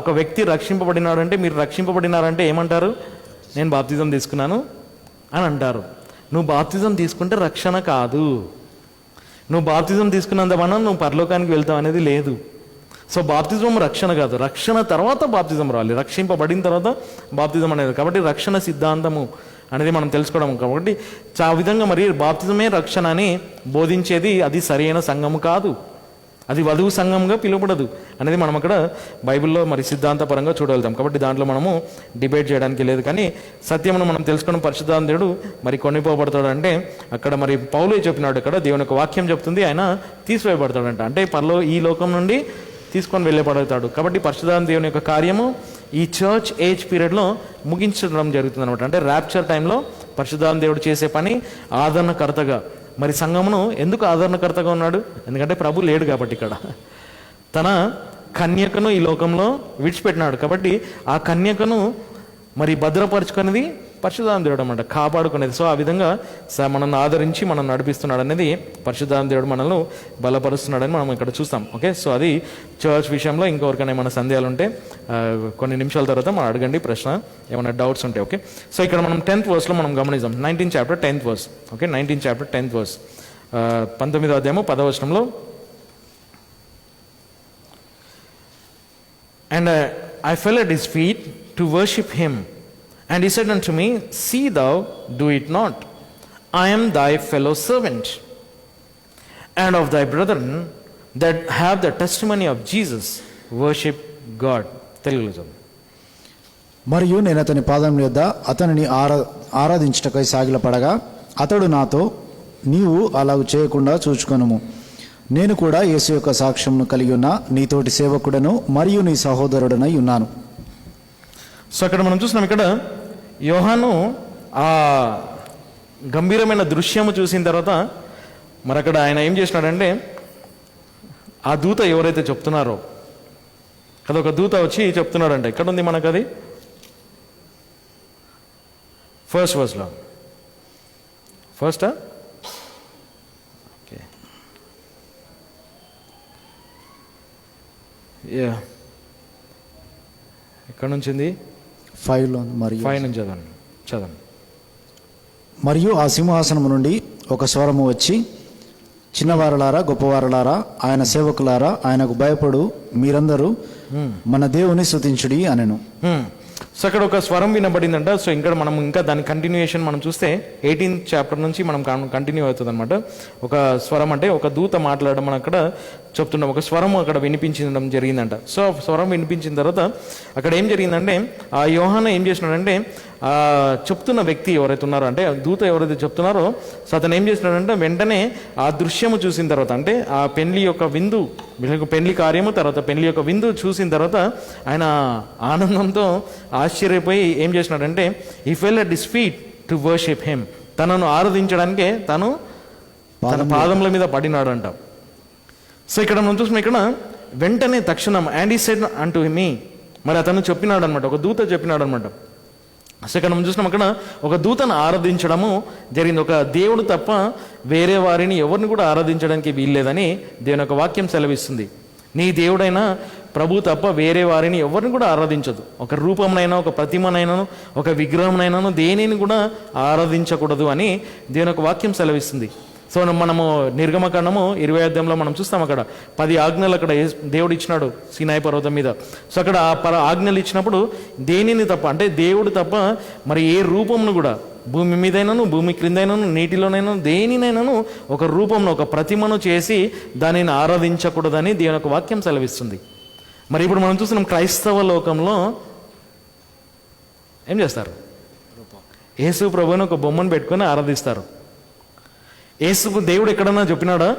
ఒక వ్యక్తి రక్షింపబడినాడంటే, మీరు రక్షింపబడినారంటే ఏమంటారు? నేను బాప్తిజం తీసుకున్నాను అని అంటారు. నువ్వు బాప్తిజం తీసుకుంటే రక్షణ కాదు. నువ్వు బాప్తిజం తీసుకున్నంత మనం నువ్వు పరలోకానికి వెళ్తావు అనేది లేదు. సో బాప్తిజం రక్షణ కాదు. రక్షణ తర్వాత బాప్తిజం రావాలి, రక్షింపబడిన తర్వాత బాప్తిజం అనేది. కాబట్టి రక్షణ సిద్ధాంతము అనేది మనం తెలుసుకోవడం. కాబట్టి ఆ విధంగా మరి బాప్తిజమే రక్షణ అని బోధించేది అది సరైన సంఘము కాదు, అది వధువు సంఘంగా పిలువబడదు అనేది మనం అక్కడ బైబిల్లో మరి సిద్ధాంతపరంగా చూడగలుగుతాం. కాబట్టి దాంట్లో మనము డిబేట్ చేయడానికి లేదు. కానీ సత్యమును మనం తెలుసుకున్న పరిశుద్ధాత్మ దేవుడు మరి కొనిపోబడతాడు అంటే అక్కడ మరి పౌలు చెప్పినాడు, ఇక్కడ దేవుని యొక్క వాక్యం చెప్తుంది, ఆయన తీసివేయబడతాడంట. అంటే ఈ లోకం నుండి తీసుకొని వెళ్ళబడతాడు. కాబట్టి పరిశుద్ధాత్మ దేవుని యొక్క కార్యము ఈ చర్చ్ ఏజ్ పీరియడ్లో ముగించడం జరుగుతుంది అనమాట. అంటే ర్యాప్చర్ టైంలో పరిశుద్ధాత్మ దేవుడు చేసే పని ఆదరణకర్తగా. మరి సంఘమును ఎందుకు ఆదరణకర్తగా ఉన్నాడు? ఎందుకంటే ప్రభు లేడు కాబట్టి ఇక్కడ. తన కన్యకను ఈ లోకంలో విడిచిపెట్టినాడు కాబట్టి ఆ కన్యకను మరి భద్రపరుచుకునేది పరిశుద్ధాత్మ దేవుడు అన్నమాట, కాపాడుకునేది. సో ఆ విధంగా మనల్ని ఆదరించి మనం నడిపిస్తున్నాడు అనేది పరిశుద్ధాత్మ దేవుడు మనల్ని బలపరుస్తున్నాడని మనం ఇక్కడ చూస్తాం. ఓకే, సో అది చర్చ్ విషయంలో. ఇంకొకరికైనా ఏమైనా సందేహాలు ఉంటే కొన్ని నిమిషాల తర్వాత మనం అడగండి, ప్రశ్న ఏమైనా డౌట్స్ ఉంటాయి. ఓకే, సో ఇక్కడ మనం 10th verseలో మనం గమనిద్దాం. 19th chapter 10th verse. Okay, 19th chapter 10th verse, 19వ అధ్యాయము 10వ వచనంలో, and I fell at his feet to worship him. And he said unto me, See thou do it not. I am thy fellow servant, and of thy brethren that have the testimony of Jesus. Worship God. తెలుగులో చదువు. మరియు నేను అతని పాదం యొద్ద అతనిని ఆరాధించుటకై సాగిలపడగా అతడు నాతో, నీవు అలాగ చేయకుండా చూచుకొనుము. నేను కూడా యేసు యొక్క సాక్ష్యమును కలిగి ఉన్న నీతోటి సేవకుడను మరియు నీ సహోదరుడనై ఉన్నాను. సో అక్కడ మనం చూస్తున్నాం, ఇక్కడ యోహాను ఆ గంభీరమైన దృశ్యము చూసిన తర్వాత మరి అక్కడ ఆయన ఏం చేసినాడంటే, ఆ దూత ఎవరైతే చెప్తున్నారో కదా, ఒక దూత వచ్చి చెప్తున్నాడంటే, ఎక్కడ ఉంది మనకు అది? ఫస్ట్ వర్స్లో. ఫస్టా? ఓకే, ఎక్కడ నుంచి ఉంది? 5లో. మరియు 5 నుంచి చదవండి. మరియు ఆ సింహాసనము నుండి ఒక స్వరము వచ్చి, చిన్నవారలారా గొప్పవారలారా ఆయన సేవకులారా ఆయనకు భయపడు మీరందరూ మన దేవుని స్తుతించుడి అనెను. సో అక్కడ ఒక స్వరం వినబడిందంట. సో ఇక్కడ మనం ఇంకా దాని కంటిన్యూయేషన్ మనం చూస్తే 18th chapter నుంచి మనం కంటిన్యూ అవుతుంది అనమాట. ఒక స్వరం అంటే ఒక దూత మాట్లాడడం మనం అక్కడ చెప్తున్నాం. ఒక స్వరం అక్కడ వినిపించడం జరిగిందంట. సో స్వరం వినిపించిన తర్వాత అక్కడ ఏం జరిగిందంటే, ఆ యోహాను ఏం చేసినాడంటే, ఆ చెప్తున్న వ్యక్తి ఎవరైతే ఉన్నారో, అంటే దూత ఎవరైతే చెప్తున్నారో, సో అతను ఏం చేసినాడంటే, వెంటనే ఆ దృశ్యము చూసిన తర్వాత, అంటే ఆ పెళ్లి యొక్క విందు, పెళ్లి కార్యము తర్వాత పెళ్లి యొక్క విందు చూసిన తర్వాత ఆయన ఆనందంతో ఆశ్చర్యపోయి ఏం చేసినాడంటే, ఈ ఫెల్ at his feet to worship him. తనను ఆరాధించడానికే తన పాదముల మీద పడినాడు అంట. సో ఇక్కడ మనం చూసిన, ఇక్కడ వెంటనే తక్షణం అండ్ హి సెడ్ అంటు మీ, మరి అతను చెప్పినాడు అనమాట, ఒక దూత చెప్పినాడు అనమాట. సో ఇక్కడ మనం చూసినాం, అక్కడ ఒక దూతను ఆరాధించడము జరిగింది. ఒక దేవుడు తప్ప వేరే వారిని ఎవరిని కూడా ఆరాధించడానికి వీల్లేదని దేవుని యొక్క వాక్యం సెలవిస్తుంది. నీ దేవుడైనా ప్రభు తప్ప వేరే వారిని ఎవరిని కూడా ఆరాధించదు. ఒక రూపంనైనా, ఒక ప్రతిమనైనాను, ఒక విగ్రహంనైనాను దేనిని కూడా ఆరాధించకూడదు అని దేవుని యొక్క వాక్యం సెలవిస్తుంది. సో మనము నిర్గమకాండము 20వ అధ్యాయంలో మనం చూస్తాం, అక్కడ 10 ఆజ్ఞలు అక్కడ దేవుడు ఇచ్చినాడు సీనాయి పర్వతం మీద. సో అక్కడ ఆ ఆజ్ఞలు ఇచ్చినప్పుడు దేనిని తప్ప, అంటే దేవుడు తప్ప మరి ఏ రూపమును కూడా, భూమి మీదైనాను, భూమి క్రిందైనాను, నీటిలోనైనా, దేనినైనాను ఒక రూపంలో ఒక ప్రతిమను చేసి దానిని ఆరాధించకూడదని దేవుని యొక్క వాక్యం సెలవిస్తుంది. మరి ఇప్పుడు మనం చూస్తున్నాం క్రైస్తవ లోకంలో ఏం చేస్తారు? యేసు ప్రభువుని ఒక బొమ్మను పెట్టుకొని ఆరాధిస్తారు. యేసుకు దేవుడు ఎక్కడన్నా చెప్పినాడా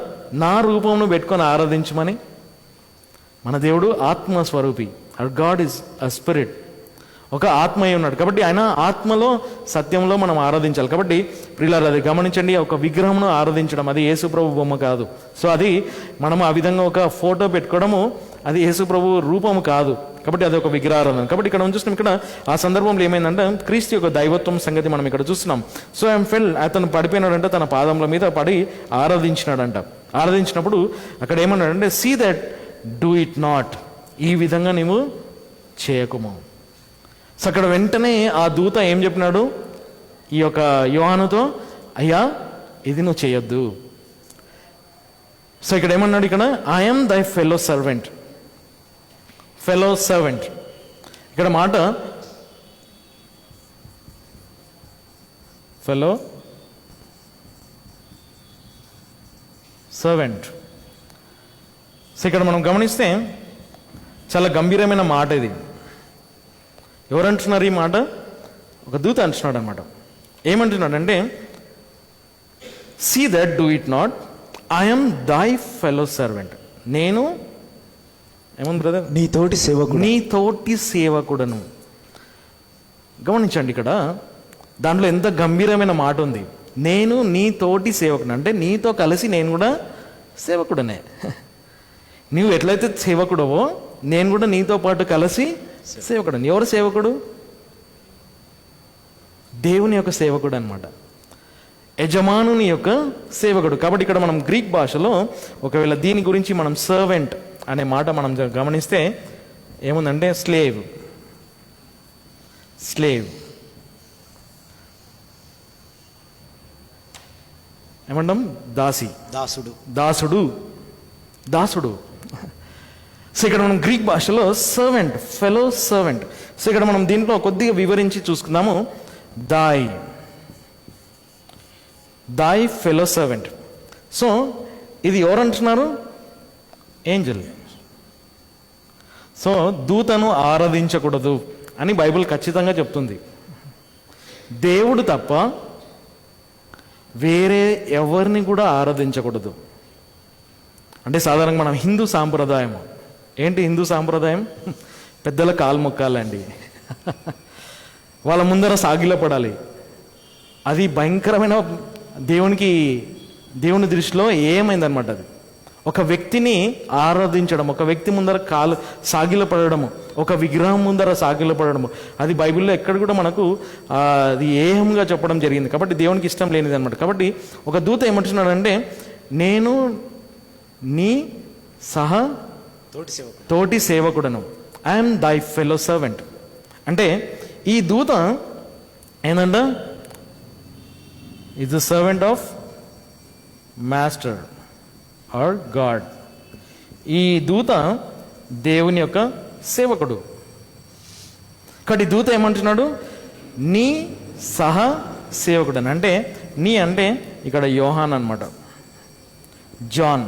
నా రూపంను పెట్టుకొని ఆరాధించమని? మన దేవుడు ఆత్మస్వరూపి. Our God is a spirit. ఒక ఆత్మ అయి ఉన్నాడు కాబట్టి ఆయన ఆత్మలో సత్యంలో మనం ఆరాధించాలి. కాబట్టి ప్రియులారా అది గమనించండి, ఒక విగ్రహంను ఆరాధించడం అది యేసు ప్రభు బొమ్మ కాదు. సో అది మనము ఆ విధంగా ఒక ఫోటో పెట్టుకోవడము అది యేసు ప్రభు రూపము కాదు. కాబట్టి అది ఒక విగ్రహారాధన. కాబట్టి ఇక్కడ చూస్తున్నాం, ఇక్కడ ఆ సందర్భంలో ఏమైందంటే క్రీస్తు యొక్క దైవత్వం సంగతి మనం ఇక్కడ చూస్తున్నాం. సో అతను పడిపోయినాడంటే తన పాదముల మీద పడి ఆరాధించినాడంట. ఆరాధించినప్పుడు అక్కడ ఏమన్నాడంటే see that do it not, ఈ విధంగా నీవు చేయకుము. సో అక్కడ వెంటనే ఆ దూత ఏం చెప్పినాడు ఈ యొక్క యోహానుతో, అయ్యా ఇది నువ్వు చేయొద్దు. సో ఇక్కడ ఏమన్నాడు, ఇక్కడ I'm thy fellow servant. Fellow servant ఇక్కడ మాట ఫెలో సర్వెంట్. సో ఇక్కడ మనం గమనిస్తే చాలా గంభీరమైన మాట ఇది. ఎవరు అంటున్నారు ఈ మాట? ఒక దూత అంటున్నాడు అనమాట. ఏమంటున్నాడంటే see that do it not, I'm thy fellow servant. నేను ఏముంది బ్రదర్? నీ తోటి సేవకుడు. నీ తోటి సేవకుడను. గమనించండి ఇక్కడ దాంట్లో ఎంత గంభీరమైన మాట ఉంది. నేను నీ తోటి సేవకుడు అంటే నీతో కలిసి నేను కూడా సేవకుడనే. నువ్వు ఎట్లయితే సేవకుడవో నేను కూడా నీతో పాటు కలిసి సేవకుడు. ఎవరు సేవకుడు? దేవుని యొక్క సేవకుడు అనమాట, యజమానుని యొక్క సేవకుడు. కాబట్టి ఇక్కడ మనం గ్రీక్ భాషలో ఒకవేళ దీని గురించి మనం సర్వెంట్ అనే మాట మనం గమనిస్తే ఏముందంటే స్లేవ్. స్లేవ్ ఏమంటాం? దాసి, దాసుడు, దాసుడు, దాసుడు. సో ఇక్కడ మనం గ్రీక్ భాషలో సర్వెంట్, ఫెలో సర్వెంట్. సో ఇక్కడ మనం దీంట్లో కొద్దిగా వివరించి చూసుకుందాము. దాయ్ ఫెలో సర్వెంట్. సో ఇది ఎవరు అంటున్నారు? ఏంజల్. సో దూతను ఆరాధించకూడదు అని బైబిల్ ఖచ్చితంగా చెప్తుంది. దేవుడు తప్ప వేరే ఎవరిని కూడా ఆరాధించకూడదు. అంటే సాధారణంగా మనం హిందూ సాంప్రదాయం ఏంటి? హిందూ సాంప్రదాయం పెద్దల కాలు మొక్కాలండి, వాళ్ళ ముందర సాగిలపడాలి. అది భయంకరమైన దేవుని దృష్టిలో ఏమైందనమాట. అది ఒక వ్యక్తిని ఆరాధించడం, ఒక వ్యక్తి ముందర కాలు సాగిలపడము, ఒక విగ్రహం ముందర సాగిలపడము, అది బైబిల్లో ఎక్కడ కూడా మనకు అది ఏహంగా చెప్పడం జరిగింది. కాబట్టి దేవునికి ఇష్టం లేనిది అనమాట. కాబట్టి ఒక దూత ఏమంటున్నాడంటే నేను నీ తోటి సేవకుడను, ఐఎమ్ దై ఫెలో సర్వెంట్. అంటే ఈ దూత ఏంటంట? Is the servant of master or God. ఈ దూత దేవుని యొక్క సేవకుడు. కాబట్టి దూత ఏమంటున్నాడు? నీ సేవకుడు అని. అంటే నీ అంటే ఇక్కడ యోహాన్ అనమాట, జాన్.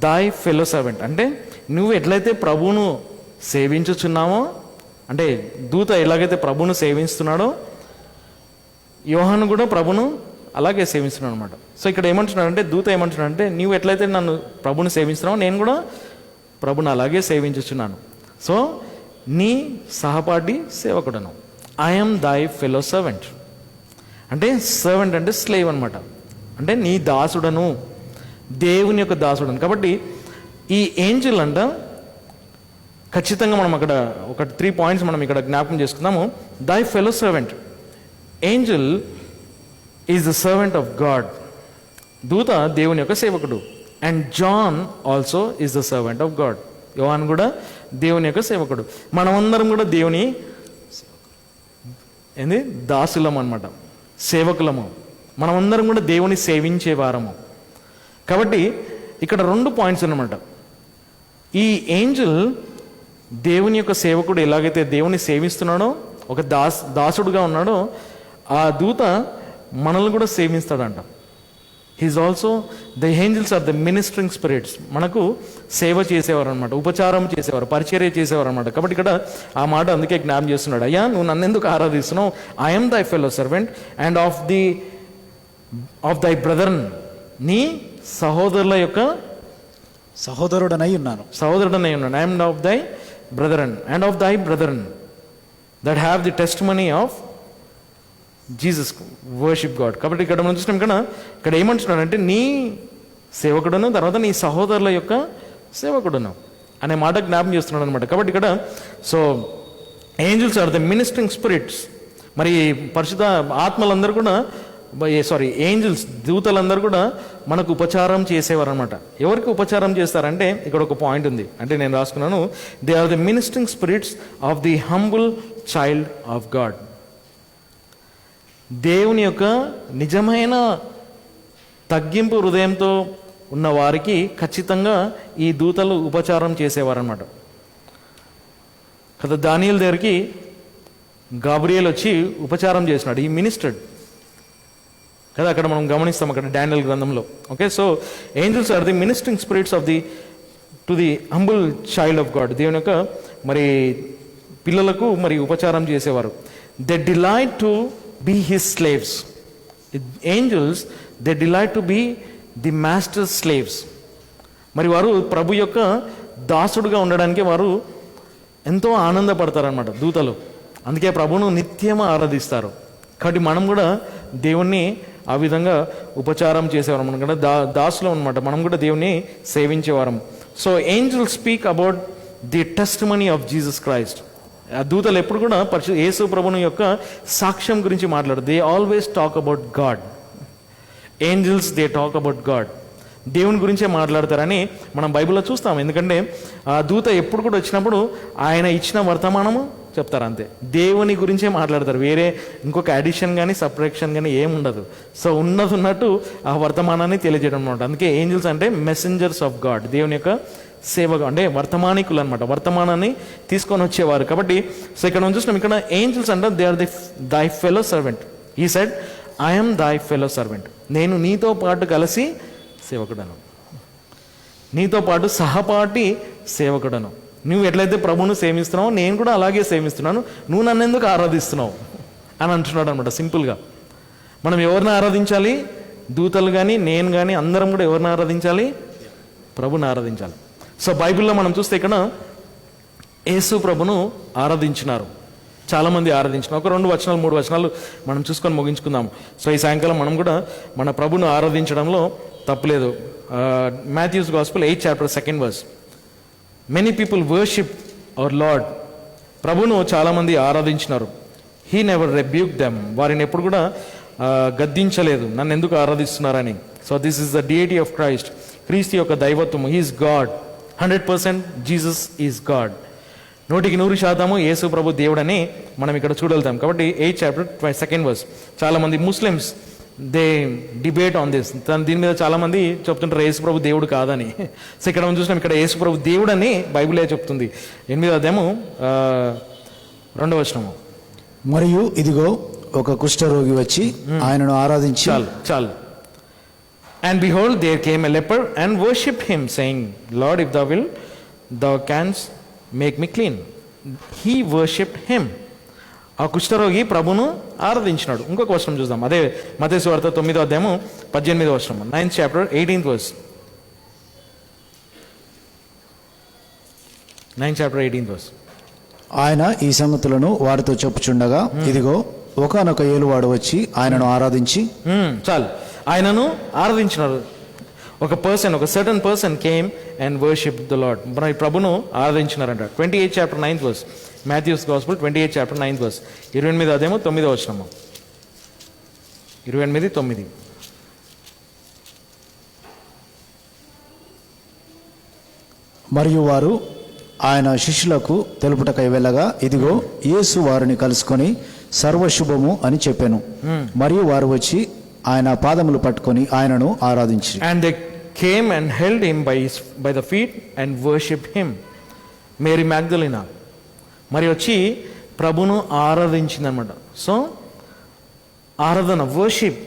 దై ఫెలో సర్వెంట్ అంటే నువ్వు ఎట్లయితే ప్రభువును సేవించుచున్నావో, అంటే దూత ఎలాగైతే ప్రభువును సేవిస్తున్నాడో యోహాను కూడా ప్రభును అలాగే సేవిస్తున్నాడు అనమాట. సో ఇక్కడ ఏమంటున్నాడంటే దూత ఏమంటున్నాడంటే నువ్వు ఎట్లయితే నన్ను ప్రభుని సేవిస్తున్నావో నేను కూడా ప్రభుని అలాగే సేవించుచున్నాను. సో నీ సహపాఠి సేవకుడను, ఐఎమ్ దై ఫెలో సర్వెంట్. అంటే సర్వెంట్ అంటే స్లేవ్ అనమాట. అంటే నీ దాసుడను, దేవుని యొక్క దాసుడను. కాబట్టి ఈ ఏంజల్ అంట ఖచ్చితంగా మనం అక్కడ ఒక 3 పాయింట్స్ మనం ఇక్కడ జ్ఞాపకం చేసుకుందాము. Thy fellow servant, angel is the servant of God. దూత దేవుని యొక్క సేవకుడు. And John also is the servant of God. యోహాన్ కూడా దేవుని యొక్క సేవకుడు. మనమందరం కూడా దేవుని దాసులం అనమాట, సేవకులము. మనమందరం కూడా దేవుని సేవించే వారము. కాబట్టి ఇక్కడ 2 పాయింట్స్ అన్నమాట. ఈ ఏంజల్ దేవుని యొక్క సేవకుడు ఎలాగైతే దేవుని సేవిస్తున్నాడో, ఒక దాసుడుగా ఉన్నాడో, ఆ దూత మనల్ని కూడా సేవిస్తాడంట. He is also the angels are the ministering spirits. మనకు సేవ చేసేవారు అనమాట, ఉపచారం చేసేవారు, పరిచర్య చేసేవారు అనమాట. కాబట్టి ఇక్కడ ఆ మాట అందుకే జ్ఞాపం చేస్తున్నాడు, అయ్యా నువ్వు నన్ను ఎందుకు ఆరాధిస్తున్నావు? I'm thy fellow servant and of దై బ్రదర్, నీ సహోదరుల యొక్క సహోదరుడనై ఉన్నాను. ఐఎమ్ ఆఫ్ దై బ్రదరన్ అండ్ ఆఫ్ దై brethren that have the testimony of Jesus, worship God. కాబట్టి ఇక్కడ మనం చూసినాం ఇక్కడ ఏమంటున్నాడంటే నీ సేవకుడును, తర్వాత నీ సహోదరుల యొక్క సేవకుడును అనే మాట జ్ఞాపం చేస్తున్నాడు అనమాట. కాబట్టి ఇక్కడ so angels are the ministering spirits. మరి పరిశుద్ధ ఆత్మలందరూ కూడా ఏంజల్స్, దూతలందరూ కూడా మనకు ఉపచారం చేసేవారు అనమాట. ఎవరికి ఉపచారం చేస్తారంటే ఇక్కడ ఒక పాయింట్ ఉంది, అంటే నేను రాసుకున్నాను, they are the ministering spirits of the humble child of God. దేవుని యొక్క నిజమైన తగ్గింపు హృదయంతో ఉన్న వారికి ఖచ్చితంగా ఈ దూతలు ఉపచారం చేసేవారనమాట. కదా దానియేలు దగ్గరికి గాబ్రియేల్ వచ్చి ఉపచారం చేసినాడు, ఈ మినిస్టర్డ్ కదా. అక్కడ మనం గమనిస్తాం అక్కడ డానియేల్ గ్రంథంలో. Okay, so angels are the ministering spirits of to the humble child of God. దేవుని యొక్క మరి పిల్లలకు మరి ఉపచారం చేసేవారు. They delight to be his slaves. Angels, they delight to be the master's slaves. మరి వారు ప్రభు యొక్క దాసుడుగా ఉండడానికి వారు ఎంతో ఆనందపడతారనమాట దూతలు. అందుకే ప్రభువును నిత్యం ఆరాధిస్తారు. కాబట్టి మనం కూడా దేవుణ్ణి ఆ విధంగా ఉపచారం చేసేవారం, మనం కూడా దాసులు అనమాట, మనం కూడా దేవుణ్ణి సేవించేవారం. So angels speak about the testimony of Jesus Christ. ఆ దూతలు ఎప్పుడు కూడా యేసు ప్రభుని యొక్క సాక్ష్యం గురించి మాట్లాడరు. They always talk about God. Angels they talk about God. దేవుని గురించే మాట్లాడతారని మనం బైబిల్లో చూస్తాం. ఎందుకంటే ఆ దూత ఎప్పుడు కూడా వచ్చినప్పుడు ఆయన ఇచ్చిన వర్తమానము చెప్తారు, అంతే. దేవుని గురించే మాట్లాడతారు, వేరే ఇంకొక అడిషన్ కానీ సబ్ట్రాక్షన్ కానీ ఏముండదు. సో ఉన్నట్టు ఆ వర్తమానాన్ని తెలియజేయడం అనమాట. అందుకే ఏంజల్స్ అంటే మెసెంజర్స్ ఆఫ్ గాడ్, దేవుని యొక్క సేవగా, అంటే వర్తమానికులు అనమాట, వర్తమానాన్ని తీసుకొని వచ్చేవారు. కాబట్టి సో ఇక్కడ మనం చూసినాం, ఇక్కడ ఏంజల్స్ అంటే దే ఆర్ దై ఫెలో సర్వెంట్. ఈ said I'm thy fellow servant. నేను నీతో పాటు కలిసి సేవకుడను, నీతో పాటు సహపాఠి సేవకుడను. నువ్వు ఎట్లయితే ప్రభువును సేవిస్తున్నావో నేను కూడా అలాగే సేవిస్తున్నాను, నువ్వు నన్ను ఎందుకు ఆరాధిస్తున్నావు అని అంటున్నాడు అనమాట. సింపుల్గా మనం ఎవరిని ఆరాధించాలి? దూతలు కానీ నేను కానీ అందరం కూడా ఎవరిని ఆరాధించాలి? ప్రభుని ఆరాధించాలి. సో బైబిల్లో మనం చూస్తే ఇక్కడ యేసు ప్రభును ఆరాధించినారు, చాలామంది ఆరాధించినారు. ఒక 2 వచనాలు 3 వచనాలు మనం చూసుకొని ముగించుకుందాం. సో ఈ సాయంకాలం మనం కూడా మన ప్రభును ఆరాధించడంలో తప్పులేదు. Matthew's gospel 8th chapter 2nd verse. Many people worship our lord. ప్రభును చాలామంది ఆరాధించినారు. He never rebuke them. వారిని ఎప్పుడు కూడా గద్దించలేదు, నన్ను ఎందుకు ఆరాధిస్తున్నారని. So this is the deity of Christ. క్రీస్తు యొక్క దైవత్వం. He is God. 100% Jesus is God. 100% యేసు ప్రభు దేవుడని మనం ఇక్కడ చూడగలుగుతాం. కాబట్టి 8th chapter 2nd verse. చాలామంది Muslims they debate on this. దీని మీద చాలామంది చెప్తుంటారు యేసు ప్రభు దేవుడు కాదని. సో ఇక్కడ మనం చూసినాం, ఇక్కడ యేసు ప్రభు దేవుడని బైబిలే చెప్తుంది. 8వ అధ్యాయము 2వ వచనము. మరియు ఇదిగో ఒక కుష్ఠరోగి వచ్చి ఆయనను ఆరాధించి, చాలు. And behold, there came a leper and worshipped him, saying, Lord, if thou wilt, thou canst make me clean. He worshipped him. ఆ కుష్ఠరోగి ప్రభును ఆరాధించినాడు. ఇంకొక వచనం చూద్దాం. అదే మత్తయి సువార్త 9వ అధ్యాయము 18వ వచనం. 9th chapter 18th verse. 9th chapter 18th verse. ఆయన ఈ సంగతులను వారితో చెప్పుచుండగా ఇదిగో ఒకానొక ఏలువాడు వచ్చి ఆయనను ఆరాధించి, చాలు, ఆయనను ఆరాధించినారు. ఒక certain person came and worship the lord. ప్రభును ఆరాధించినారంట. 28th chapter 9th verse. Matthew's gospel 28th chapter 9th verse. 28వ అధ్యాయము 9వ వచనము. 28:9. మరియు వారు ఆయన శిష్యులకు తెలుపుటకై వెళ్ళగా ఇదిగో యేసు వారిని కలుసుకొని సర్వశుభము అని చెప్పాను. మరియు వారు వచ్చి ఆయన పాదములు పట్టుకొని ఆయనను ఆరాధించి, and they came and held him by the feet and worshipped him. Mary Magdalene మరి వచ్చి ప్రభును ఆరాధించింది అనమాట. సో ఆరాధన, వర్షిప్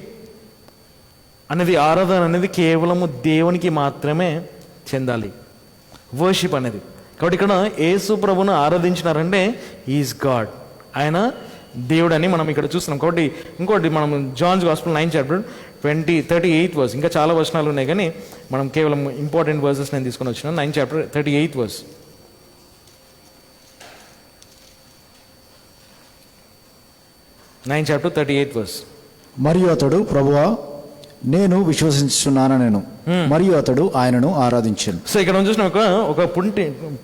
అనేది, ఆరాధన అనేది కేవలము దేవునికి మాత్రమే చెందాలి, వర్షిప్ అనేది. కాబట్టి ఇక్కడ యేసు ప్రభును ఆరాధించినారంటే ఈజ్ గాడ్, ఆయన దేవుడని మనం ఇక్కడ చూస్తున్నాం. కాబట్టి ఇంకోటి మనం జాన్స్ గాస్పెల్ 9 చాప్టర్ 38 వర్స్, ఇంకా చాలా వచనాలు ఉన్నాయి కానీ మనం కేవలం ఇంపార్టెంట్ వర్సెస్ నేను తీసుకొని వచ్చిన 9 చాప్టర్ 38 వర్స్. 9 chapter 38 verse. మరియు అతడు, ప్రభువా నేను విశ్వసించుచున్నాను నేను. మరియు అతడు ఆయనను ఆరాధించాను. సో ఇక్కడ మనం చూసిన ఒక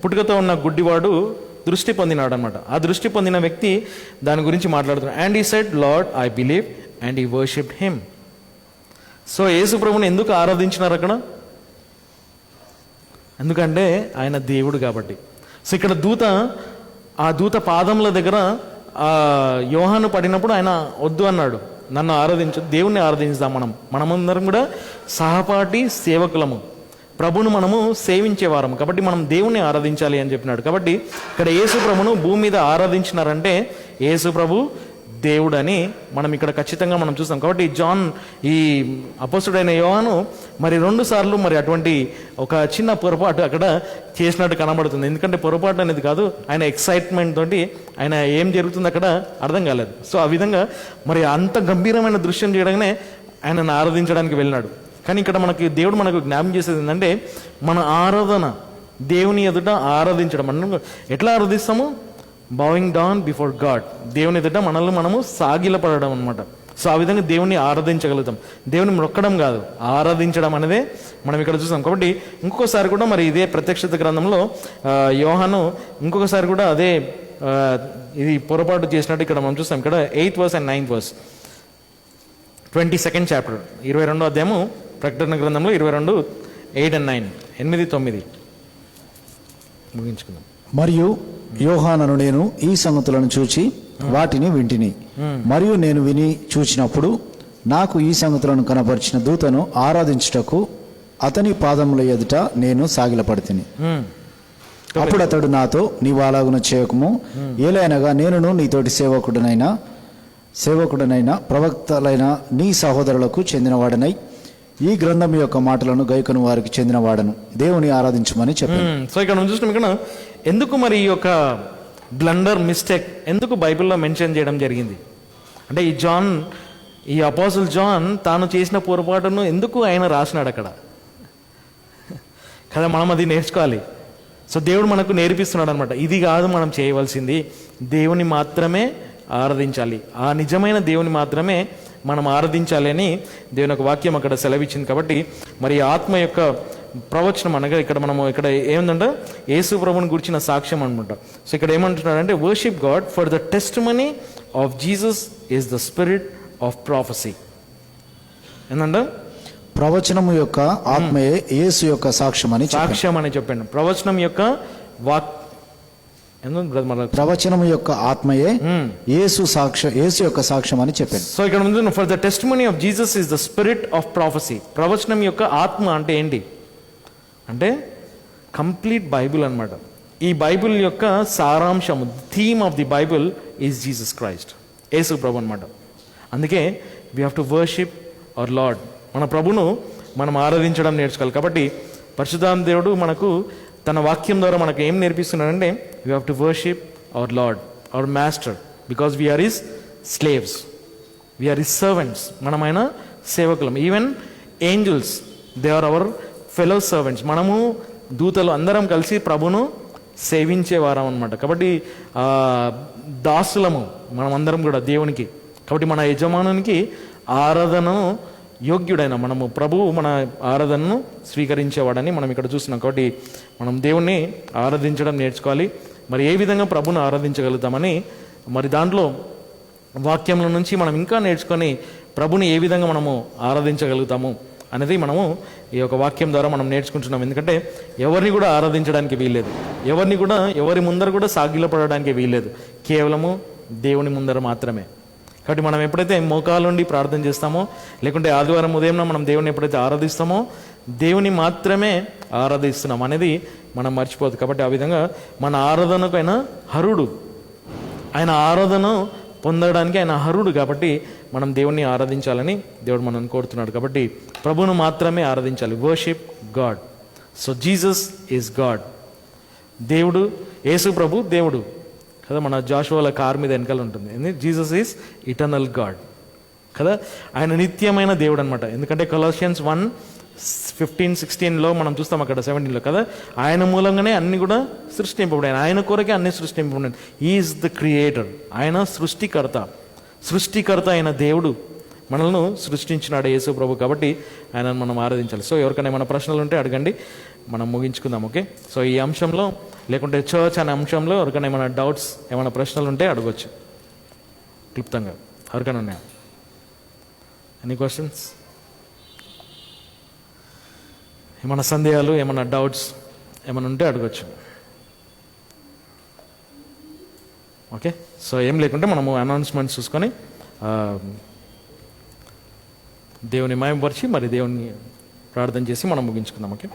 పుట్టుకతో ఉన్న గుడ్డివాడు దృష్టి పొందినాడు అనమాట. ఆ దృష్టి పొందిన వ్యక్తి దాని గురించి మాట్లాడుతున్నాడు. అండ్ ఈ said, lord I believe and ఈ వర్షిప్డ్ హిమ్. సో యేసు ప్రభుని ఎందుకు ఆరాధించినారు అక్కడ? ఎందుకంటే ఆయన దేవుడు కాబట్టి. సో ఇక్కడ ఆ దూత పాదముల దగ్గర యోహాను పడినప్పుడు ఆయన వద్దు అన్నాడు, నన్ను ఆరాధించు, దేవుణ్ణి ఆరాధించుదాం. మనమందరం కూడా సహపాఠి సేవకులము, ప్రభును మనము సేవించేవారము, కాబట్టి మనం దేవుణ్ణి ఆరాధించాలి అని చెప్పినాడు. కాబట్టి ఇక్కడ యేసు ప్రభును భూమి మీద ఆరాధించినారంటే యేసు ప్రభు దేవుడు అని మనం ఇక్కడ ఖచ్చితంగా మనం చూస్తాం. కాబట్టి ఈ అపోస్తుడైన యోహాను మరి 2 సార్లు మరి అటువంటి ఒక చిన్న పొరపాటు అక్కడ చేసినట్టు కనబడుతుంది. ఎందుకంటే పొరపాటు అనేది కాదు, ఆయన ఎక్సైట్మెంట్ తోటి ఆయన ఏం జరుగుతుంది అక్కడ అర్థం కాలేదు. సో ఆ విధంగా మరి అంత గంభీరమైన దృశ్యం చేయడమే ఆయనను ఆరాధించడానికి వెళ్ళినాడు. కానీ ఇక్కడ దేవుడు మనకు జ్ఞాపం చేసేది ఏంటంటే మన ఆరాధన, దేవుని ఎదుట ఆరాధించడం. మనం ఎట్లా ఆరాధిస్తాము? బౌయింగ్ డౌన్ బిఫోర్ గాడ్, దేవుని ఎదుట మనల్ని మనము సాగిలపడడం అనమాట. సో ఆ విధంగా దేవుని ఆరాధించగలుగుతాం. దేవుని మొక్కడం కాదు, ఆరాధించడం అనేదే మనం ఇక్కడ చూస్తాం. కాబట్టి ఇంకొకసారి కూడా మరి ఇదే ప్రత్యక్షత గ్రంథంలో యోహాను ఇంకొకసారి కూడా అదే ఇది పొరపాటు చేసినట్టు ఇక్కడ మనం చూస్తాం. ఇక్కడ 8th verse and 9th verse, 22nd chapter 22వ అధ్యాయము ప్రకటన గ్రంథంలో 22, 8 and 9, 8, 9 ముగించుకుందాం. మరియు యోహానను నేను ఈ సంగతులను చూచి వాటిని వింటిని. మరియు నేను విని చూచినప్పుడు నాకు ఈ సంగతులను కనపరిచిన దూతను ఆరాధించుటకు అతని పాదముల ఎదుట నేను సాగిలపడితిని. అప్పుడు అతడు నాతో, నీవు అలాగున చేయకము, ఏలైనగా నేనును నీతోటి సేవకుడనైన ప్రవక్తలైన నీ సహోదరులకు చెందినవాడనై ఈ గ్రంథం యొక్క మాటలను గైకొను వారికి చెందినవాడను, దేవుని ఆరాధించమని చెప్పాను. సో ఇక్కడ మనం చూసినాం, ఇక్కడ ఎందుకు మరి ఈ యొక్క బ్లండర్ మిస్టేక్ ఎందుకు బైబిల్లో మెన్షన్ చేయడం జరిగింది అంటే ఈ అపోజిల్ జాన్ తాను చేసిన పొరపాటును ఎందుకు ఆయన రాసినాడు అక్కడ కదా. మనం అది నేర్చుకోవాలి. సో దేవుడు మనకు నేర్పిస్తున్నాడు అనమాట, ఇది కాదు మనం చేయవలసింది, దేవుని మాత్రమే ఆరాధించాలి, ఆ నిజమైన దేవుని మాత్రమే మనం ఆరాధించాలి అని దేవుని యొక్క వాక్యం అక్కడ సెలవిచ్చింది. కాబట్టి మరి ఆత్మ యొక్క ప్రవచనం అనగా ఇక్కడ ఏముందంటే యేసు ప్రభుని గురించిన సాక్ష్యం అనమాట. సో ఇక్కడ ఏమంటున్నాడంటే worship God for the testimony of Jesus is the spirit of prophecy. ఏంటంటే ప్రవచనము యొక్క ఆత్మయే యేసు యొక్క సాక్ష్యం అని చెప్పాను. ప్రవచనం యొక్క ప్రవచనము యొక్క ఆత్మయే యేసు యొక్క సాక్ష్యం అని చెప్పాను. సో ఇక్కడ ముందు for the testimony of Jesus is the spirit of prophecy. ప్రవచనం యొక్క ఆత్మ అంటే ఏంటి అంటే కంప్లీట్ బైబిల్ అన్నమాట. ఈ బైబిల్ యొక్క సారాంశం, theme of the Bible is Jesus Christ, యేసు ప్రభు అనమాట. అందుకే we have to worship our lord. మన ప్రభును మనం ఆరాధించడం నేర్చుకోవాలి. కాబట్టి పరిశుద్ధాత్మ దేవుడు మనకు తన వాక్యం ద్వారా మనకు ఏం నేర్పిస్తున్నాడంటే we have to worship our lord, our master, because we are his slaves, we are his servants. మనమైన సేవకులం. Even angels, they are our fellow servants. మనము దూతలు అందరం కలిసి ప్రభును సేవించేవారం అనమాట. కాబట్టి దాసులము మనమందరం కూడా దేవునికి. కాబట్టి మన యజమానునికి ఆరాధనను యోగ్యుడైన మనము ప్రభువు మన ఆరాధనను స్వీకరించేవాడని మనం ఇక్కడ చూస్తున్నాం. కాబట్టి మనం దేవుణ్ణి ఆరాధించడం నేర్చుకోవాలి. మరి ఏ విధంగా ప్రభును ఆరాధించగలుగుతామని మరి దాంట్లో వాక్యంలో నుంచి మనం ఇంకా నేర్చుకొని ప్రభుని ఏ విధంగా మనము ఆరాధించగలుగుతాము అనేది మనము ఈ యొక్క వాక్యం ద్వారా మనం నేర్చుకుంటున్నాం. ఎందుకంటే ఎవరిని కూడా ఆరాధించడానికి వీల్లేదు, ఎవరి ముందర కూడా సాగిలపడడానికి వీల్లేదు, కేవలము దేవుని ముందర మాత్రమే. కాబట్టి మనం ఎప్పుడైతే మోకాలుండి ప్రార్థన చేస్తామో, లేకుంటే ఆదివారం ఉదయం మనం దేవుని ఎప్పుడైతే ఆరాధిస్తామో దేవుని మాత్రమే ఆరాధిస్తున్నాం అనేది మనం మర్చిపోదు. కాబట్టి ఆ విధంగా మన ఆరాధనకు ఆయన హరుడు, ఆయన ఆరాధన పొందడానికి ఆయన అర్హుడు. కాబట్టి మనం దేవుణ్ణి ఆరాధించాలని దేవుడు మనల్ని కోరుతున్నాడు. కాబట్టి ప్రభువును మాత్రమే ఆరాధించాలి. Worship God. So Jesus is God. దేవుడు, యేసు ప్రభు దేవుడు కదా. మన జాషువాల కార్ మీద వెనకాల ఉంటుంది, జీసస్ ఈజ్ ఇటర్నల్ గాడ్ కదా. ఆయన నిత్యమైన దేవుడు అనమాట. ఎందుకంటే కొలోసియన్స్ 1:15-16 మనం చూస్తాం, అక్కడ 17 కదా. ఆయన మూలంగానే అన్ని కూడా సృష్టింపబడాయి, ఆయన కొరకే అన్ని సృష్టింపబడినాయి. Is the creator. ఆయన సృష్టికర్త అయిన దేవుడు మనల్ని సృష్టించినాడు యేసు ప్రభు. కాబట్టి ఆయనను మనం ఆరాధించాలి. సో ఎవరికైనా ఏమైనా ప్రశ్నలు ఉంటే అడగండి, మనం ముగించుకుందాం. ఓకే. సో ఈ అంశంలో లేకుంటే చర్చ్ అనే అంశంలో ఎవరికైనా ఏమైనా డౌట్స్, ఏమైనా ప్రశ్నలు ఉంటే అడగవచ్చు క్లుప్తంగా. ఎవరికైనా ఉన్నాయా? Any questions? ఏమైనా సందేహాలు, ఏమైనా డౌట్స్ ఏమైనా ఉంటే అడగచ్చు. ఓకే. సో ఏం లేకుంటే మనము అనౌన్స్మెంట్స్ చూసుకొని దేవుని మహిమపరిచి మరి దేవుని ప్రార్థన చేసి మనం ముగించుకుందాం. ఓకే.